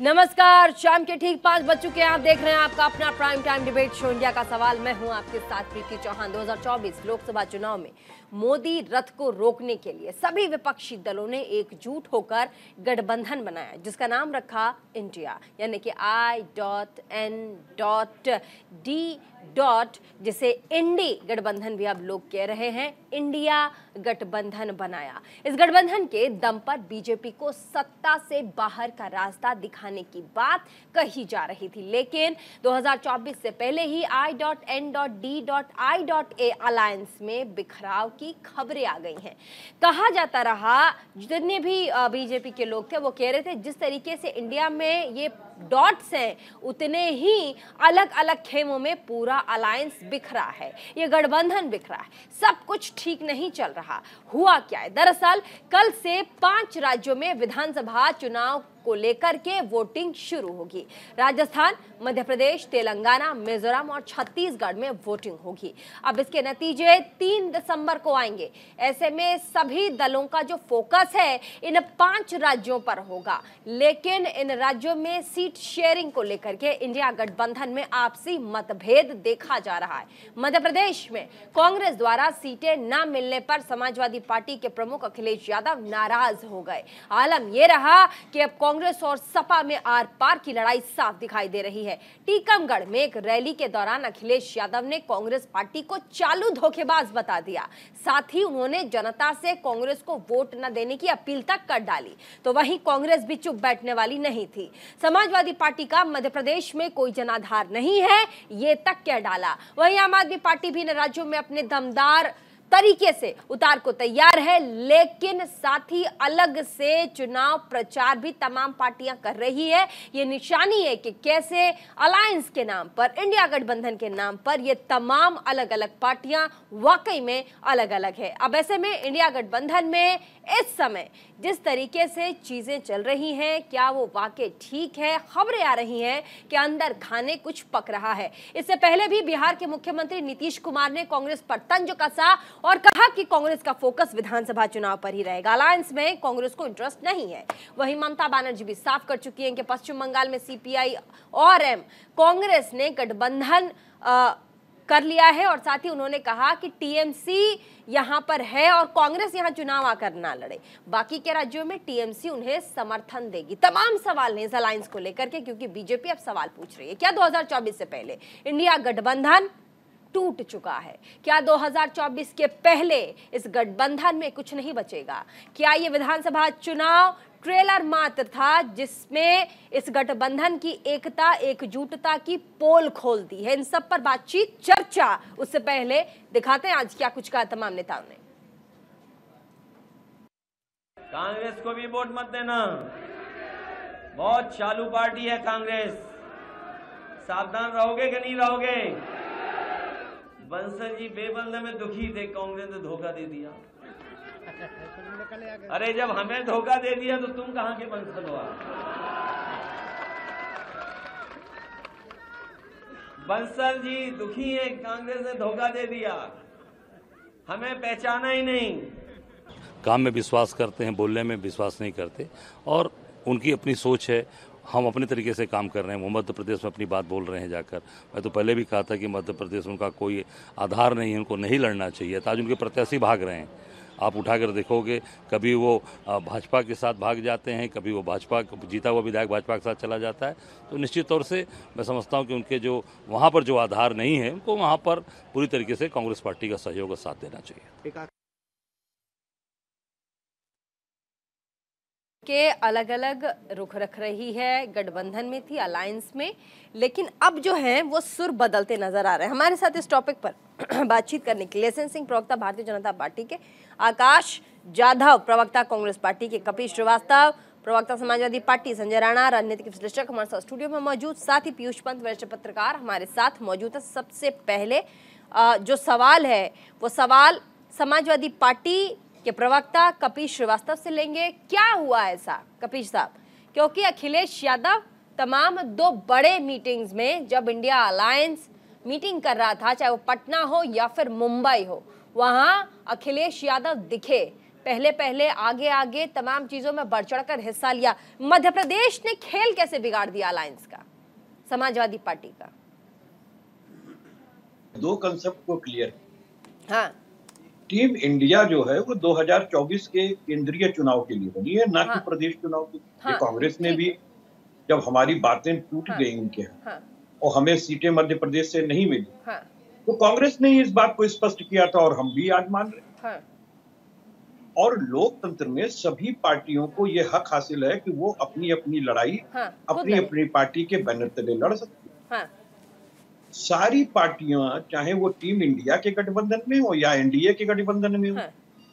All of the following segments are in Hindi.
नमस्कार, शाम के ठीक 5 बज चुके हैं। आप देख रहे हैं आपका अपना prime time debate show India का सवाल। मैं हूं आपके साथ प्रीति चौहान। 2024 लोकसभा चुनाव में मोदी रथ को रोकने के लिए सभी विपक्षी दलों ने एकजुट होकर गठबंधन बनाया, जिसका नाम रखा इंडिया, यानी कि I.N.D. जिसे इंडी गठबंधन भी अब लोग कह रहे हैं। इंडिया गठबंधन बनाया। इस गठबंधन के दम पर बीजेपी को सत्ता से बाहर का रास्ता दिखाने की बात कही जा रही थी, लेकिन 2024 से पहले ही I.N.D.I.A अलायंस में बिखराव की खबरें आ गई हैं। कहा जाता रहा, जितने भी बीजेपी के लोग थे वो कह रहे थे जिस तरीके से इंडिया में ये डॉट्स हैं उतने ही अलग अलग खेमों में पूरा अलायंस बिखरा है, ये गठबंधन बिखरा है, सब कुछ ठीक नहीं चल रहा। हुआ क्या है? दरअसल कल से 5 राज्यों में विधानसभा चुनाव को लेकर के वोटिंग शुरू होगी। राजस्थान, मध्य प्रदेश, तेलंगाना, मिजोरम और छत्तीसगढ़ में वोटिंग होगी। अब इसके नतीजे 3 दिसंबर को आएंगे। ऐसे में सभी दलों का जो फोकस है इन 5 राज्यों पर होगा, लेकिन इन राज्यों में सीट शेयरिंग को लेकर के इंडिया गठबंधन में आपसी मतभेद देखा जा रहा है। मध्य प्रदेश में कांग्रेस द्वारा सीटें न मिलने पर समाजवादी पार्टी के प्रमुख अखिलेश यादव नाराज हो गए। आलम यह रहा कि अब कांग्रेस और सपा में आर पार की लड़ाई साफ दिखाई दे रही है। टीकमगढ़ में एक रैली के दौरान अखिलेश यादव ने कांग्रेस पार्टी को चालू धोखेबाज बता दिया। साथ ही उन्होंने जनता से कांग्रेस को वोट न देने की अपील तक कर डाली। तो वहीं कांग्रेस भी चुप बैठने वाली नहीं थी। समाजवादी पार्टी का मध्य प्रदेश में कोई जनाधार नहीं है, ये तक कह डाला। वहीं आम आदमी पार्टी भी इन राज्यों में अपने दमदार तरीके से उतार को तैयार है, लेकिन साथ ही अलग से चुनाव प्रचार भी तमाम पार्टियां कर रही है। ये निशानी है कि कैसे अलायंस के नाम पर, इंडिया गठबंधन के नाम पर ये तमाम अलग अलग पार्टियां वाकई में अलग अलग है। अब ऐसे में इंडिया गठबंधन में इस समय जिस तरीके से चीजें चल रही हैं, क्या वो वाकई ठीक है? खबरें आ रही हैं कि अंदर खाने कुछ पक रहा है। इससे पहले भी बिहार के मुख्यमंत्री नीतीश कुमार ने कांग्रेस पर तंज कसा और कहा कि कांग्रेस का फोकस विधानसभा चुनाव पर ही रहेगा, अलायंस में कांग्रेस को इंटरेस्ट नहीं है। वहीं ममता बनर्जी भी साफ कर चुकी हैं कि पश्चिम बंगाल में सीपीआई और एम कांग्रेस ने गठबंधन कर लिया है, और साथ ही उन्होंने कहा कि टीएमसी यहां पर है और कांग्रेस यहां चुनाव आकर ना लड़े। बाकी के राज्यों में टीएमसी उन्हें समर्थन देगी। तमाम सवाल हैं इस अलायंस को लेकर के, क्योंकि बीजेपी अब सवाल पूछ रही है, क्या 2024 से पहले इंडिया गठबंधन टूट चुका है? क्या 2024 के पहले इस गठबंधन में कुछ नहीं बचेगा? क्या ये विधानसभा चुनाव ट्रेलर मात्र था जिसमें इस गठबंधन की एकता, एकजुटता की पोल खोल दी है? इन सब पर बातचीत, चर्चा, उससे पहले दिखाते हैं आज क्या कुछ कहा तमाम नेताओं ने। कांग्रेस को भी वोट मत देना, बहुत चालू पार्टी है कांग्रेस। सावधान रहोगे कि नहीं रहोगे? बंसल जी बेबंद में दुखी थे, कांग्रेस ने धोखा दे दिया। अरे जब हमें धोखा दे दिया तो तुम कहां के बंसल हो? बंसल जी दुखी है, कांग्रेस ने धोखा दे दिया, हमें पहचाना ही नहीं। काम में विश्वास करते हैं, बोलने में विश्वास नहीं करते, और उनकी अपनी सोच है। हम अपने तरीके से काम कर रहे हैं। वो मध्य प्रदेश में अपनी बात बोल रहे हैं जाकर। मैं तो पहले भी कहा था कि मध्य प्रदेश में उनका कोई आधार नहीं है, उनको नहीं लड़ना चाहिए। आज उनके प्रत्याशी भाग रहे हैं। आप उठाकर देखोगे, कभी वो भाजपा के साथ भाग जाते हैं, कभी वो भाजपा जीता हुआ विधायक भाजपा के साथ चला जाता है। तो निश्चित तौर से मैं समझता हूं कि उनके जो वहाँ पर जो आधार नहीं है, उनको वहाँ पर पूरी तरीके से कांग्रेस पार्टी का सहयोग और साथ देना चाहिए। के अलग अलग रुख रख रही है, गठबंधन में थी, अलायंस में, लेकिन अब जो है वो सुर बदलते नजर आ रहे हैं। हमारे साथ इस टॉपिक पर बातचीत करने के लिए एसएन सिंह, प्रवक्ता भारतीय जनता पार्टी के, आकाश जाधव, प्रवक्ता कांग्रेस पार्टी के, कपिल श्रीवास्तव, प्रवक्ता समाजवादी पार्टी, संजय राणा, राजनीतिक विश्लेषक हमारे साथ स्टूडियो में मौजूद, साथ ही पीयूष पंत, वरिष्ठ पत्रकार हमारे साथ मौजूद है। सबसे पहले जो सवाल है वो सवाल समाजवादी पार्टी के प्रवक्ता कपिल श्रीवास्तव से लेंगे। क्या हुआ ऐसा कपिल साहब? क्योंकि अखिलेश यादव तमाम 2 बड़े मीटिंग्स में, जब इंडिया अलायंस मीटिंग कर रहा था, चाहे वो पटना हो या फिर मुंबई हो, वहां अखिलेश यादव दिखे। पहले पहले आगे आगे तमाम चीजों में बढ़ चढ़कर हिस्सा लिया। मध्य प्रदेश ने खेल कैसे बिगाड़ दिया अलायंस का, समाजवादी पार्टी का? दो कंसेप्ट को क्लियर। हाँ, टीम इंडिया जो है वो 2024 के केंद्रीय चुनाव के लिए बनी है, ना कि हाँ। प्रदेश चुनाव के लिए। हाँ, कांग्रेस ने ठीक भी है। जब हमारी बातें टूट हाँ। गई उनके यहाँ हाँ, और हमें सीटें मध्य प्रदेश से नहीं मिली, हाँ, तो कांग्रेस ने ही इस बात को स्पष्ट किया था और हम भी आज मान रहे हैं। हाँ, और लोकतंत्र में सभी पार्टियों को ये हक हासिल है कि वो अपनी अपनी लड़ाई हाँ, खुद अपनी लड़े। अपनी पार्टी के बैनर तले लड़ सकती है। हाँ, सारी पार्टियां, चाहे वो टीम इंडिया के गठबंधन में हो या एनडीए के गठबंधन में हो, हाँ,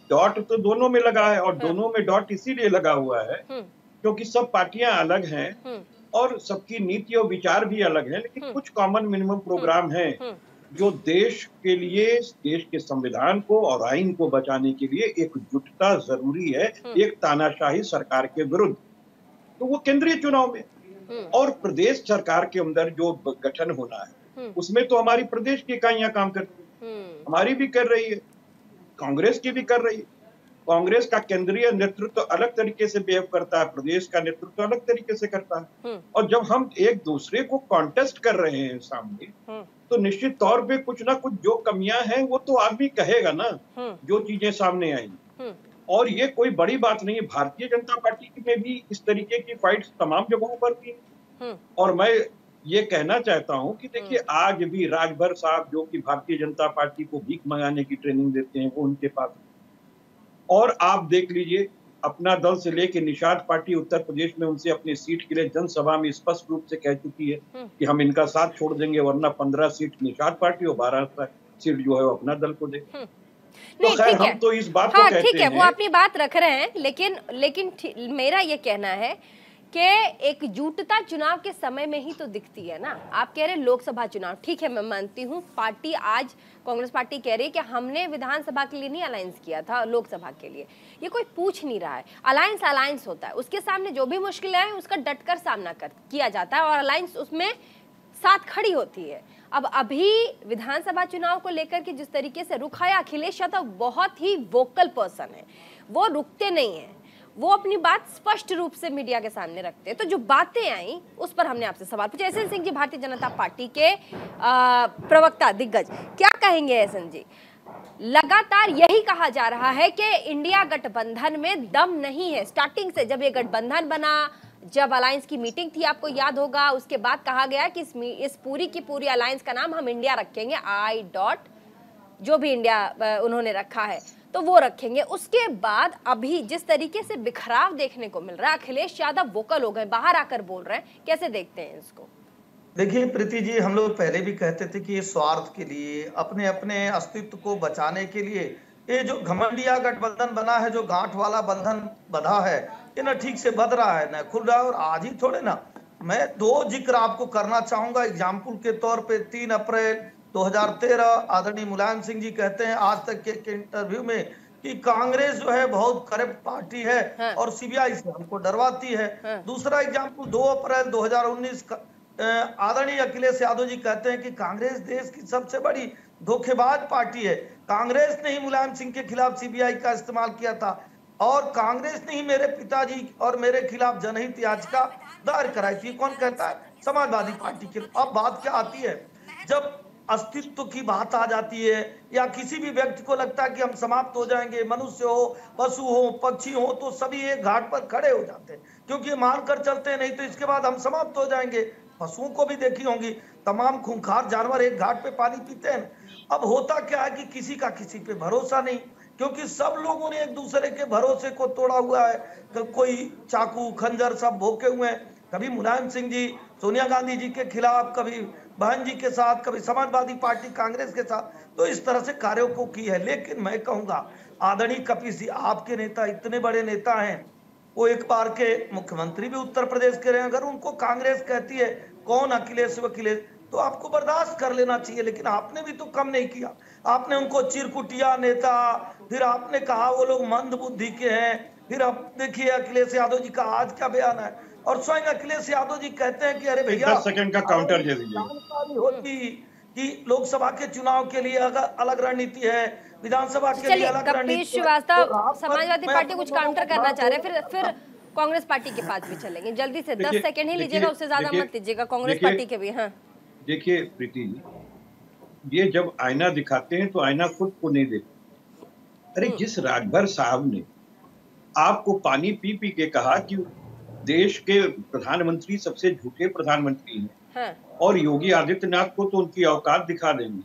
डॉट तो दोनों में लगा है। और दोनों में डॉट इसीलिए लगा हुआ है क्योंकि सब पार्टियां अलग हैं और सबकी नीति और विचार भी अलग हैं, लेकिन कुछ कॉमन मिनिमम प्रोग्राम हैं जो देश के लिए, देश के संविधान को और आइन को बचाने के लिए एकजुटता जरूरी है एक तानाशाही सरकार के विरुद्ध। तो वो केंद्रीय चुनाव में और प्रदेश सरकार के अंदर जो गठन होना है उसमें तो हमारी प्रदेश की इकाइयां काम करती है, हमारी भी कर रही है, कांग्रेस की भी कर रही है। कांग्रेस का केंद्रीय नेतृत्व अलग तरीके से बिहेव करता है, प्रदेश का नेतृत्व अलग तरीके से करता है। और जब हम एक दूसरे को कॉन्टेस्ट कर रहे हैं सामने, तो निश्चित तौर पे कुछ ना कुछ जो कमियां हैं वो तो आदमी कहेगा ना, जो चीजें सामने आई। और ये कोई बड़ी बात नहीं है। भारतीय जनता पार्टी में भी इस तरीके की फाइट्स तमाम जगहों पर थी। और मैं ये कहना चाहता हूं कि देखिए, आज भी राजभर साहब जो कि भारतीय जनता पार्टी को भीख मंगाने की ट्रेनिंग देते हैं, वो उनके पास। और आप देख लीजिए, अपना दल से लेकर निषाद पार्टी उत्तर प्रदेश में उनसे अपनी सीट के लिए जनसभा में स्पष्ट रूप से कह चुकी है कि हम इनका साथ छोड़ देंगे, वरना 15 सीट निषाद पार्टी और 12 सीट जो है वो अपना दल को दे। तो खैर, हम तो इस बात को कहते हैं। ठीक है, वो अपनी बात रख रहे हैं, लेकिन मेरा ये कहना है कि एकजुटता चुनाव के समय में ही तो दिखती है ना। आप कह रहे हैं लोकसभा चुनाव, ठीक है, मैं मानती हूँ पार्टी, आज कांग्रेस पार्टी कह रही है कि हमने विधानसभा के लिए नहीं अलायंस किया था, लोकसभा के लिए। ये कोई पूछ नहीं रहा है। अलायंस अलायंस होता है, उसके सामने जो भी मुश्किलें आए उसका डटकर सामना किया जाता है और अलायंस उसमें साथ खड़ी होती है। अब अभी विधानसभा चुनाव को लेकर के जिस तरीके से रुख आया, अखिलेश यादव बहुत ही वोकल पर्सन है, वो रुकते नहीं है, वो अपनी बात स्पष्ट रूप से मीडिया के सामने रखते हैं। तो जो बातें आई उस पर हमने आपसे सवाल पूछा। एसएन सिंह जी, भारतीय जनता पार्टी के प्रवक्ता दिग्गज, क्या कहेंगे एसएन जी? लगातार यही कहा जा रहा है कि इंडिया गठबंधन में दम नहीं है। स्टार्टिंग से जब ये गठबंधन बना, जब अलायंस की मीटिंग थी, आपको याद होगा, उसके बाद कहा गया कि इस पूरी की पूरी अलायंस का नाम हम इंडिया रखेंगे, जो भी इंडिया उन्होंने रखा है तो वो रखेंगे। उसके बाद अभी जिस तरीके से बिखराव देखने को मिल रहा है, अखिलेश यादव वोकल हो गए, बाहर आकर बोल रहे हैं, कैसे देखते हैं इसको? देखिए प्रीति जी, हम लोग पहले भी कहते थे कि ये स्वार्थ के लिए, अपने अपने अस्तित्व को बचाने के लिए ये जो घमंडिया गठबंधन बना है, जो गांठ वाला बंधन बंधा है, ये ना ठीक से बध रहा है, ना खुल रहा है। और आज ही थोड़े ना, मैं दो जिक्र आपको करना चाहूंगा एग्जाम्पल के तौर पे। 3 अप्रैल 2013 आदरणीय मुलायम सिंह जी कहते हैं आज तक के इंटरव्यू में कि कांग्रेस जो है बहुत करप्ट पार्टी है और सीबीआई से हमको डरवाती है। दूसरा एग्जाम्पल 2 अप्रैल 2019 आदरणीय अखिलेश यादव जी कहते हैं कि कांग्रेस देश की सबसे बड़ी धोखेबाज पार्टी है, कांग्रेस ने ही मुलायम सिंह के खिलाफ सीबीआई का इस्तेमाल किया था और कांग्रेस ने ही मेरे पिताजी और मेरे खिलाफ जनहित याचिका दायर कराई थी। कौन कहता है? समाजवादी पार्टी के। अब बात क्या आती है, जब अस्तित्व की बात आ जाती है या किसी भी व्यक्ति को लगता है कि हम समाप्त हो जाएंगे, मनुष्य हो, पशु हो, पक्षी हो, तो सभी एक घाट पर खड़े हो जाते हैं क्योंकि मार कर चलते हैं, नहीं तो इसके बाद हम समाप्त हो जाएंगे। पशुओं को भी देखी होंगी, तमाम खूंखार जानवर एक घाट पे पानी पीते हैं। अब होता क्या है कि किसी का किसी पे भरोसा नहीं, क्योंकि सब लोगों ने एक दूसरे के भरोसे को तोड़ा हुआ है। कोई चाकू खंजर सब भोंके हुए हैं, कभी मुलायम सिंह जी सोनिया गांधी जी के खिलाफ, कभी बहन जी के साथ, कभी समाजवादी पार्टी कांग्रेस के साथ, तो इस तरह से कार्यों को की है। लेकिन मैं कहूंगा आदरणीय कपिल जी, आपके नेता इतने बड़े नेता हैं, वो एक बार के मुख्यमंत्री भी उत्तर प्रदेश के रहे, अगर उनको कांग्रेस कहती है कौन अखिलेश वकीलेश, तो आपको बर्दाश्त कर लेना चाहिए। लेकिन आपने भी तो कम नहीं किया, आपने उनको चिरकुटिया नेता, फिर आपने कहा वो लोग मंद बुद्धि के हैं, फिर आप देखिए अखिलेश यादव जी का आज क्या बयान है, और स्वयं अखिलेश यादव जी कहते हैं कि अरे भैया 10 सेकंड का काउंटर दे दीजिए। जानकारी होती कि लोकसभा के चुनाव के लिए अगर अलग रणनीति है, विधानसभा के लिए चलिए, अलग कपिल रणनीति। श्रीवास्तव तो रात भर समाजवादी मैं पार्टी अपने कुछ लोगों काउंटर को करना बात चाह रहे बोलूं। हैं, फिर कांग्रेस पार्टी के पास भी चलेंगे। जल्दी से 10 सेकंड ही लीजिएगा, उससे ज्यादा मत लीजिएगा, कांग्रेस पार्टी के भी। हाँ देखिए प्रीति जी, ये जब आईना दिखाते हैं तो आईना खुद को नहीं देखते। अरे जिस राजभर साहब ने आपको पानी पी पी के कहा कि देश के प्रधानमंत्री सबसे झूठे प्रधानमंत्री हैं, हाँ और योगी आदित्यनाथ को तो उनकी औकात दिखा देंगे,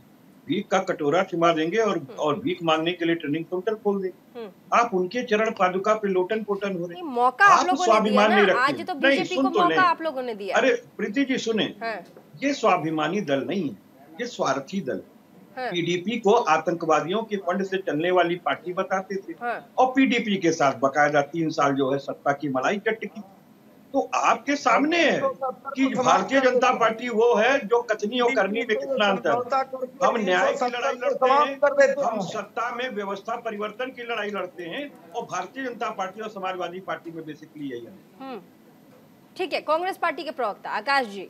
भीख का कटोरा थमा देंगे और भीख मांगने के लिए ट्रेनिंग काउंटर खोल देंगे। आप उनके चरण पादुका पे लोटन पोटन हो रहे ये हैं। मौका आप लोगों ने दिया स्वाभिमान ना, नहीं रखते। आज तो नहीं, बीजेपी सुन को तो मौका लें। आप लोगों ने दिया। अरे प्रीति जी सुने, हाँ ये स्वाभिमानी दल नहीं है, ये स्वार्थी दल। हाँ पीडीपी को आतंकवादियों के फंड से चलने वाली पार्टी बताते थे, हाँ और पीडीपी के साथ बकायदा 3 साल जो है सत्ता की मलाई चटकी। तो आपके सामने है कि भारतीय जनता पार्टी वो है जो कथनी और करनी में कितना अंतर है। हम न्याय की लड़ाई लड़ते हैं, हम सत्ता में व्यवस्था परिवर्तन की लड़ाई लड़ते हैं, और भारतीय जनता पार्टी और समाजवादी पार्टी में बेसिकली यही है। ठीक है, कांग्रेस पार्टी के प्रवक्ता आकाश जी,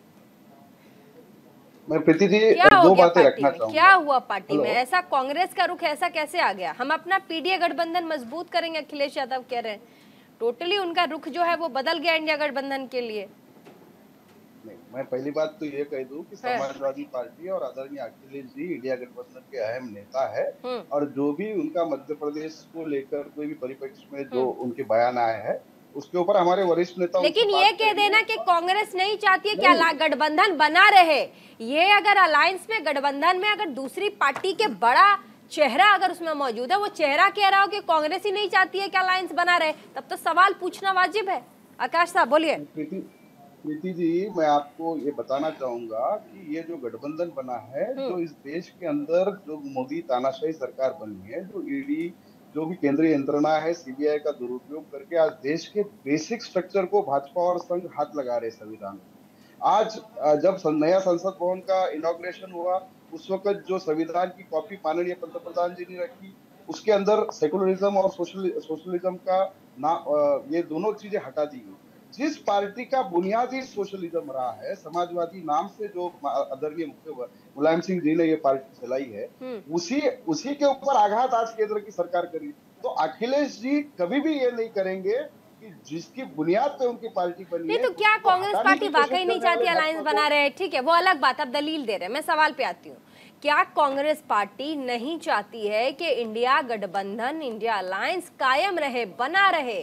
मैं प्रीति जी क्या हो दो गया बातें पार्टी रखना में? चाहूंगा। क्या हुआ पार्टी में? हेलो। ऐसा कांग्रेस का रुख ऐसा कैसे आ गया? हम अपना पीडीए गठबंधन मजबूत करेंगे, अखिलेश यादव कह रहे हैं। टोटली उनका रुख जो है वो बदल गया इंडिया गठबंधन के लिए। नहीं, मैं पहली बात तो ये कह दूं कि समाजवादी पार्टी और आदरणीय अखिलेश जी इंडिया गठबंधन के अहम नेता है, और जो भी उनका मध्य प्रदेश को लेकर कोई भी परिप्रेक्ष्य में जो उनके बयान आए हैं उसके ऊपर हमारे वरिष्ठ नेता। लेकिन ये कह देना कि कांग्रेस नहीं चाहती है कि गठबंधन बना रहे, ये अगर अलायंस में गठबंधन में अगर दूसरी पार्टी के बड़ा चेहरा अगर उसमें मौजूद है, वो चेहरा कह रहा हो कि कांग्रेस ही नहीं चाहती है कि अलायंस बना रहे, तब तो सवाल पूछना वाजिब है। आकाश साहब बोलिए। प्रीति जी, मैं आपको ये बताना चाहूंगा कि ये जो गठबंधन बना है, जो इस देश के अंदर जो मोदी तानाशाही सरकार बनी है, जो ईडी जो भी केंद्रीय यंत्रणा है, सीबीआई का दुरुपयोग करके आज देश के बेसिक स्ट्रक्चर को भाजपा और संघ हाथ लगा रहे संविधान। आज जब नया संसद भवन का इनॉग्रेशन हुआ, उस वक्त जो संविधान की कॉपी माननीय पंतप्रधान जी ने रखी, उसके अंदर सेकुलरिज्म और सोशलिज्म का ये दोनों चीजें हटा दी गई। जिस पार्टी का बुनियादी सोशलिज्म रहा है, समाजवादी नाम से जो आदरणीय मुलायम सिंह जी ने ये पार्टी चलाई है, उसी के ऊपर आघात आज केंद्र की सरकार करी। तो अखिलेश जी कभी भी ये नहीं करेंगे कि जिसकी बुनियाद पे उनकी पार्टी बनी नहीं, है। तो क्या कांग्रेस पार्टी वाकई नहीं चाहती अलायंस बना रहे? ठीक है, वो अलग बात, अब दलील दे रहे हैं। मैं सवाल पे आती हूँ, क्या कांग्रेस पार्टी नहीं चाहती है कि इंडिया गठबंधन, इंडिया अलायंस कायम रहे, बना रहे?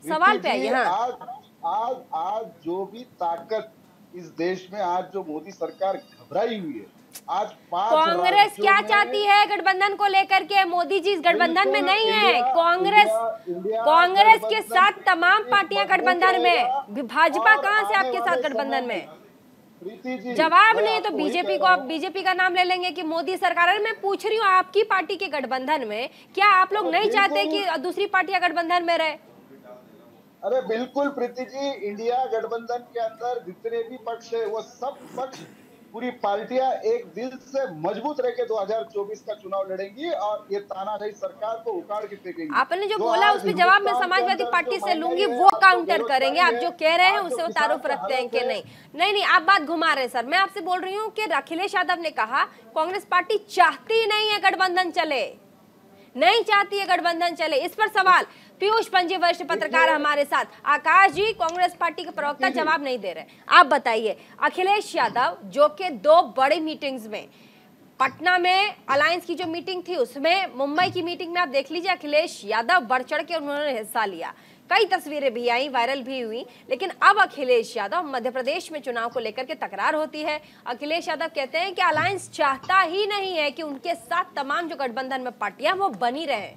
सवाल पे आइए। हाँ, आज जो भी ताकत इस देश में, आज जो मोदी सरकार घबराई हुई है, आज कांग्रेस क्या चाहती है गठबंधन को लेकर के? मोदी जी इस गठबंधन में नहीं है। कांग्रेस के साथ तमाम पार्टियां गठबंधन में, भाजपा कहां से आपके साथ गठबंधन में? जवाब नहीं तो बीजेपी को, आप बीजेपी का नाम ले लेंगे कि मोदी सरकार। मैं पूछ रही हूँ, आपकी पार्टी के गठबंधन में क्या आप लोग नहीं चाहते कि दूसरी पार्टियां गठबंधन में रहे? अरे बिल्कुल प्रीति जी, इंडिया गठबंधन के अंदर जितने भी पक्ष है, वो सब पक्ष, पूरी पार्टियां एक दिल से मजबूत रह के 2024 का चुनाव लड़ेंगी और ये तानाशाही सरकार को उखाड़ के फेंकेंगी। आपने जो बोला उसमें जवाब मैं समाजवादी पार्टी से लूंगी, वो काउंटर करेंगे। आप जो कह रहे हैं उससे तारुफ रखते हैं कि नहीं? नहीं, आप बात घुमा रहे हैं सर। मैं आपसे बोल रही हूँ कि अखिलेश यादव ने कहा कांग्रेस पार्टी चाहती नहीं है गठबंधन चले, नहीं चाहती है गठबंधन चले। इस पर सवाल पीयूष पंजी, वरिष्ठ पत्रकार हमारे साथ। आकाश जी, कांग्रेस पार्टी के प्रवक्ता, जवाब नहीं दे रहे। आप बताइए, अखिलेश यादव जो कि 2 बड़ी मीटिंग्स में, पटना में अलायंस की जो मीटिंग थी उसमें, मुंबई की मीटिंग में आप देख लीजिए, अखिलेश यादव बढ़ चढ़ के उन्होंने हिस्सा लिया। कई तस्वीरें भी आई, वायरल भी हुई। लेकिन अब अखिलेश यादव, मध्य प्रदेश में चुनाव को लेकर के तकरार होती है। अखिलेश यादव कहते हैं कि अलायंस चाहता ही नहीं है कि उनके साथ तमाम जो गठबंधन में पार्टियां वो बनी रहे,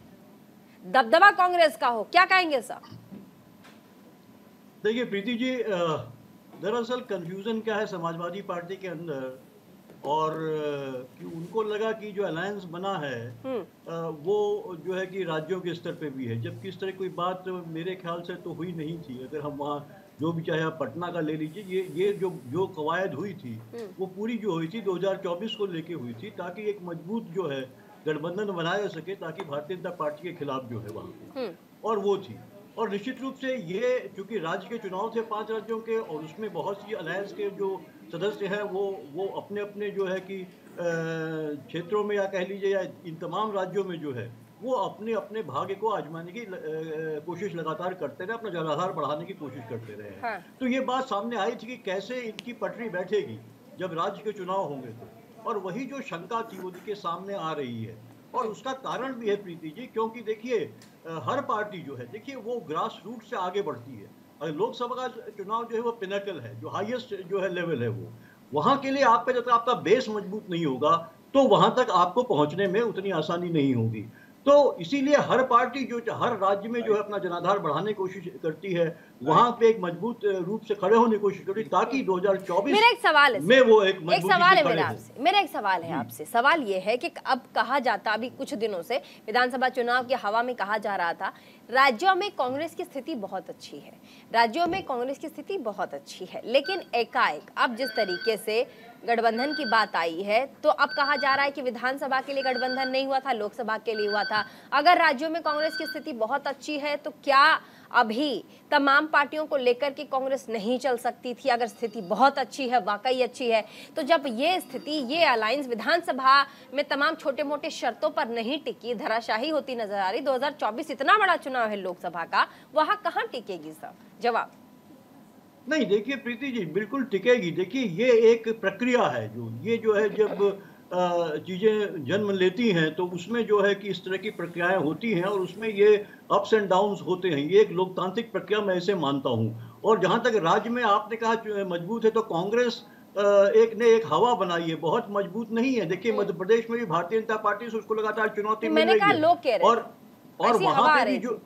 दबदबा कांग्रेस का हो। क्या कहेंगे सर? देखिए प्रीति जी, दरअसल कंफ्यूजन क्या है समाजवादी पार्टी के अंदर, और कि उनको लगा कि जो अलायंस बना है वो जो है कि राज्यों के स्तर पे भी है, जबकि इस तरह कोई बात मेरे ख्याल से तो हुई नहीं थी। अगर हम वहाँ जो भी चाहे आप पटना का ले लीजिए, ये जो कवायद हुई थी वो पूरी जो हुई थी 2024 को लेके हुई थी, ताकि एक मजबूत जो है गठबंधन बनाया जा सके, ताकि भारतीय जनता पार्टी के खिलाफ जो है वहाँ पे, और वो थी। और निश्चित रूप से ये चूंकि राज्य के चुनाव थे 5 राज्यों के, और उसमें बहुत सी अलायंस के जो सदस्य हैं वो अपने अपने जो है कि क्षेत्रों में, या कह लीजिए या इन तमाम राज्यों में जो है वो अपने अपने भाग्य को आजमाने की कोशिश लगातार करते रहे, अपना जनाधार बढ़ाने की कोशिश करते रहे हैं। हाँ। तो ये बात सामने आई थी कि कैसे इनकी पटरी बैठेगी जब राज्य के चुनाव होंगे तो, और वही जो शंका थी वो के सामने आ रही है। और उसका कारण भी है प्रीति जी, क्योंकि देखिए हर पार्टी जो है, देखिए वो ग्रास रूट से आगे बढ़ती है। अगर लोकसभा का चुनाव जो है वो पिनकल है, जो हाईएस्ट जो है लेवल है, वो वहां के लिए आप पे जब तक आपका बेस मजबूत नहीं होगा तो वहां तक आपको पहुंचने में उतनी आसानी नहीं होगी। तो इसीलिए हर पार्टी जो हर राज्य में जो है अपना जनाधार बढ़ाने की कोशिश करती है, वहां पे एक मजबूत रूप से खड़े होने की कोशिश करती है, ताकि 2024 मेरा एक सवाल है में वो एक सवाल है मेरा एक सवाल है आपसे। सवाल ये है कि अब कहा जाता, अभी कुछ दिनों से विधानसभा चुनाव की हवा में कहा जा रहा था, राज्यों में कांग्रेस की स्थिति बहुत अच्छी है, राज्यों में कांग्रेस की स्थिति बहुत अच्छी है, लेकिन एकाएक अब जिस तरीके से गठबंधन की बात आई है तो अब कहा जा रहा है कि विधानसभा के लिए गठबंधन नहीं हुआ था, लोकसभा के लिए हुआ था। अगर राज्यों में कांग्रेस की स्थिति बहुत अच्छी है तो क्या अभी तमाम पार्टियों को लेकर के कांग्रेस नहीं चल सकती थी? अगर स्थिति बहुत अच्छी है, वाकई अच्छी है, तो जब ये स्थिति, ये अलायंस विधानसभा में तमाम छोटे मोटे शर्तों पर नहीं टिकी, धराशाही होती नजर आ रही, 2024 इतना बड़ा चुनाव है लोकसभा का, वहां कहां टिकेगी? सब जवाब नहीं। देखिए प्रीति जी, बिल्कुल टिकेगी। देखिए ये एक प्रक्रिया है, जो है जब चीजें जन्म लेती हैं तो उसमें जो है कि इस तरह की प्रक्रियाएं होती हैं और उसमें ये अप्स एंड डाउन्स होते हैं। ये एक लोकतांत्रिक प्रक्रिया मैं ऐसे मानता हूं। और जहां तक राज्य में आपने कहा मजबूत है, तो कांग्रेस एक हवा बनाई है, बहुत मजबूत नहीं है। देखिए मध्य प्रदेश में भी भारतीय जनता पार्टी से उसको लगातार चुनौती मिल रही है, और वहां पे भी जो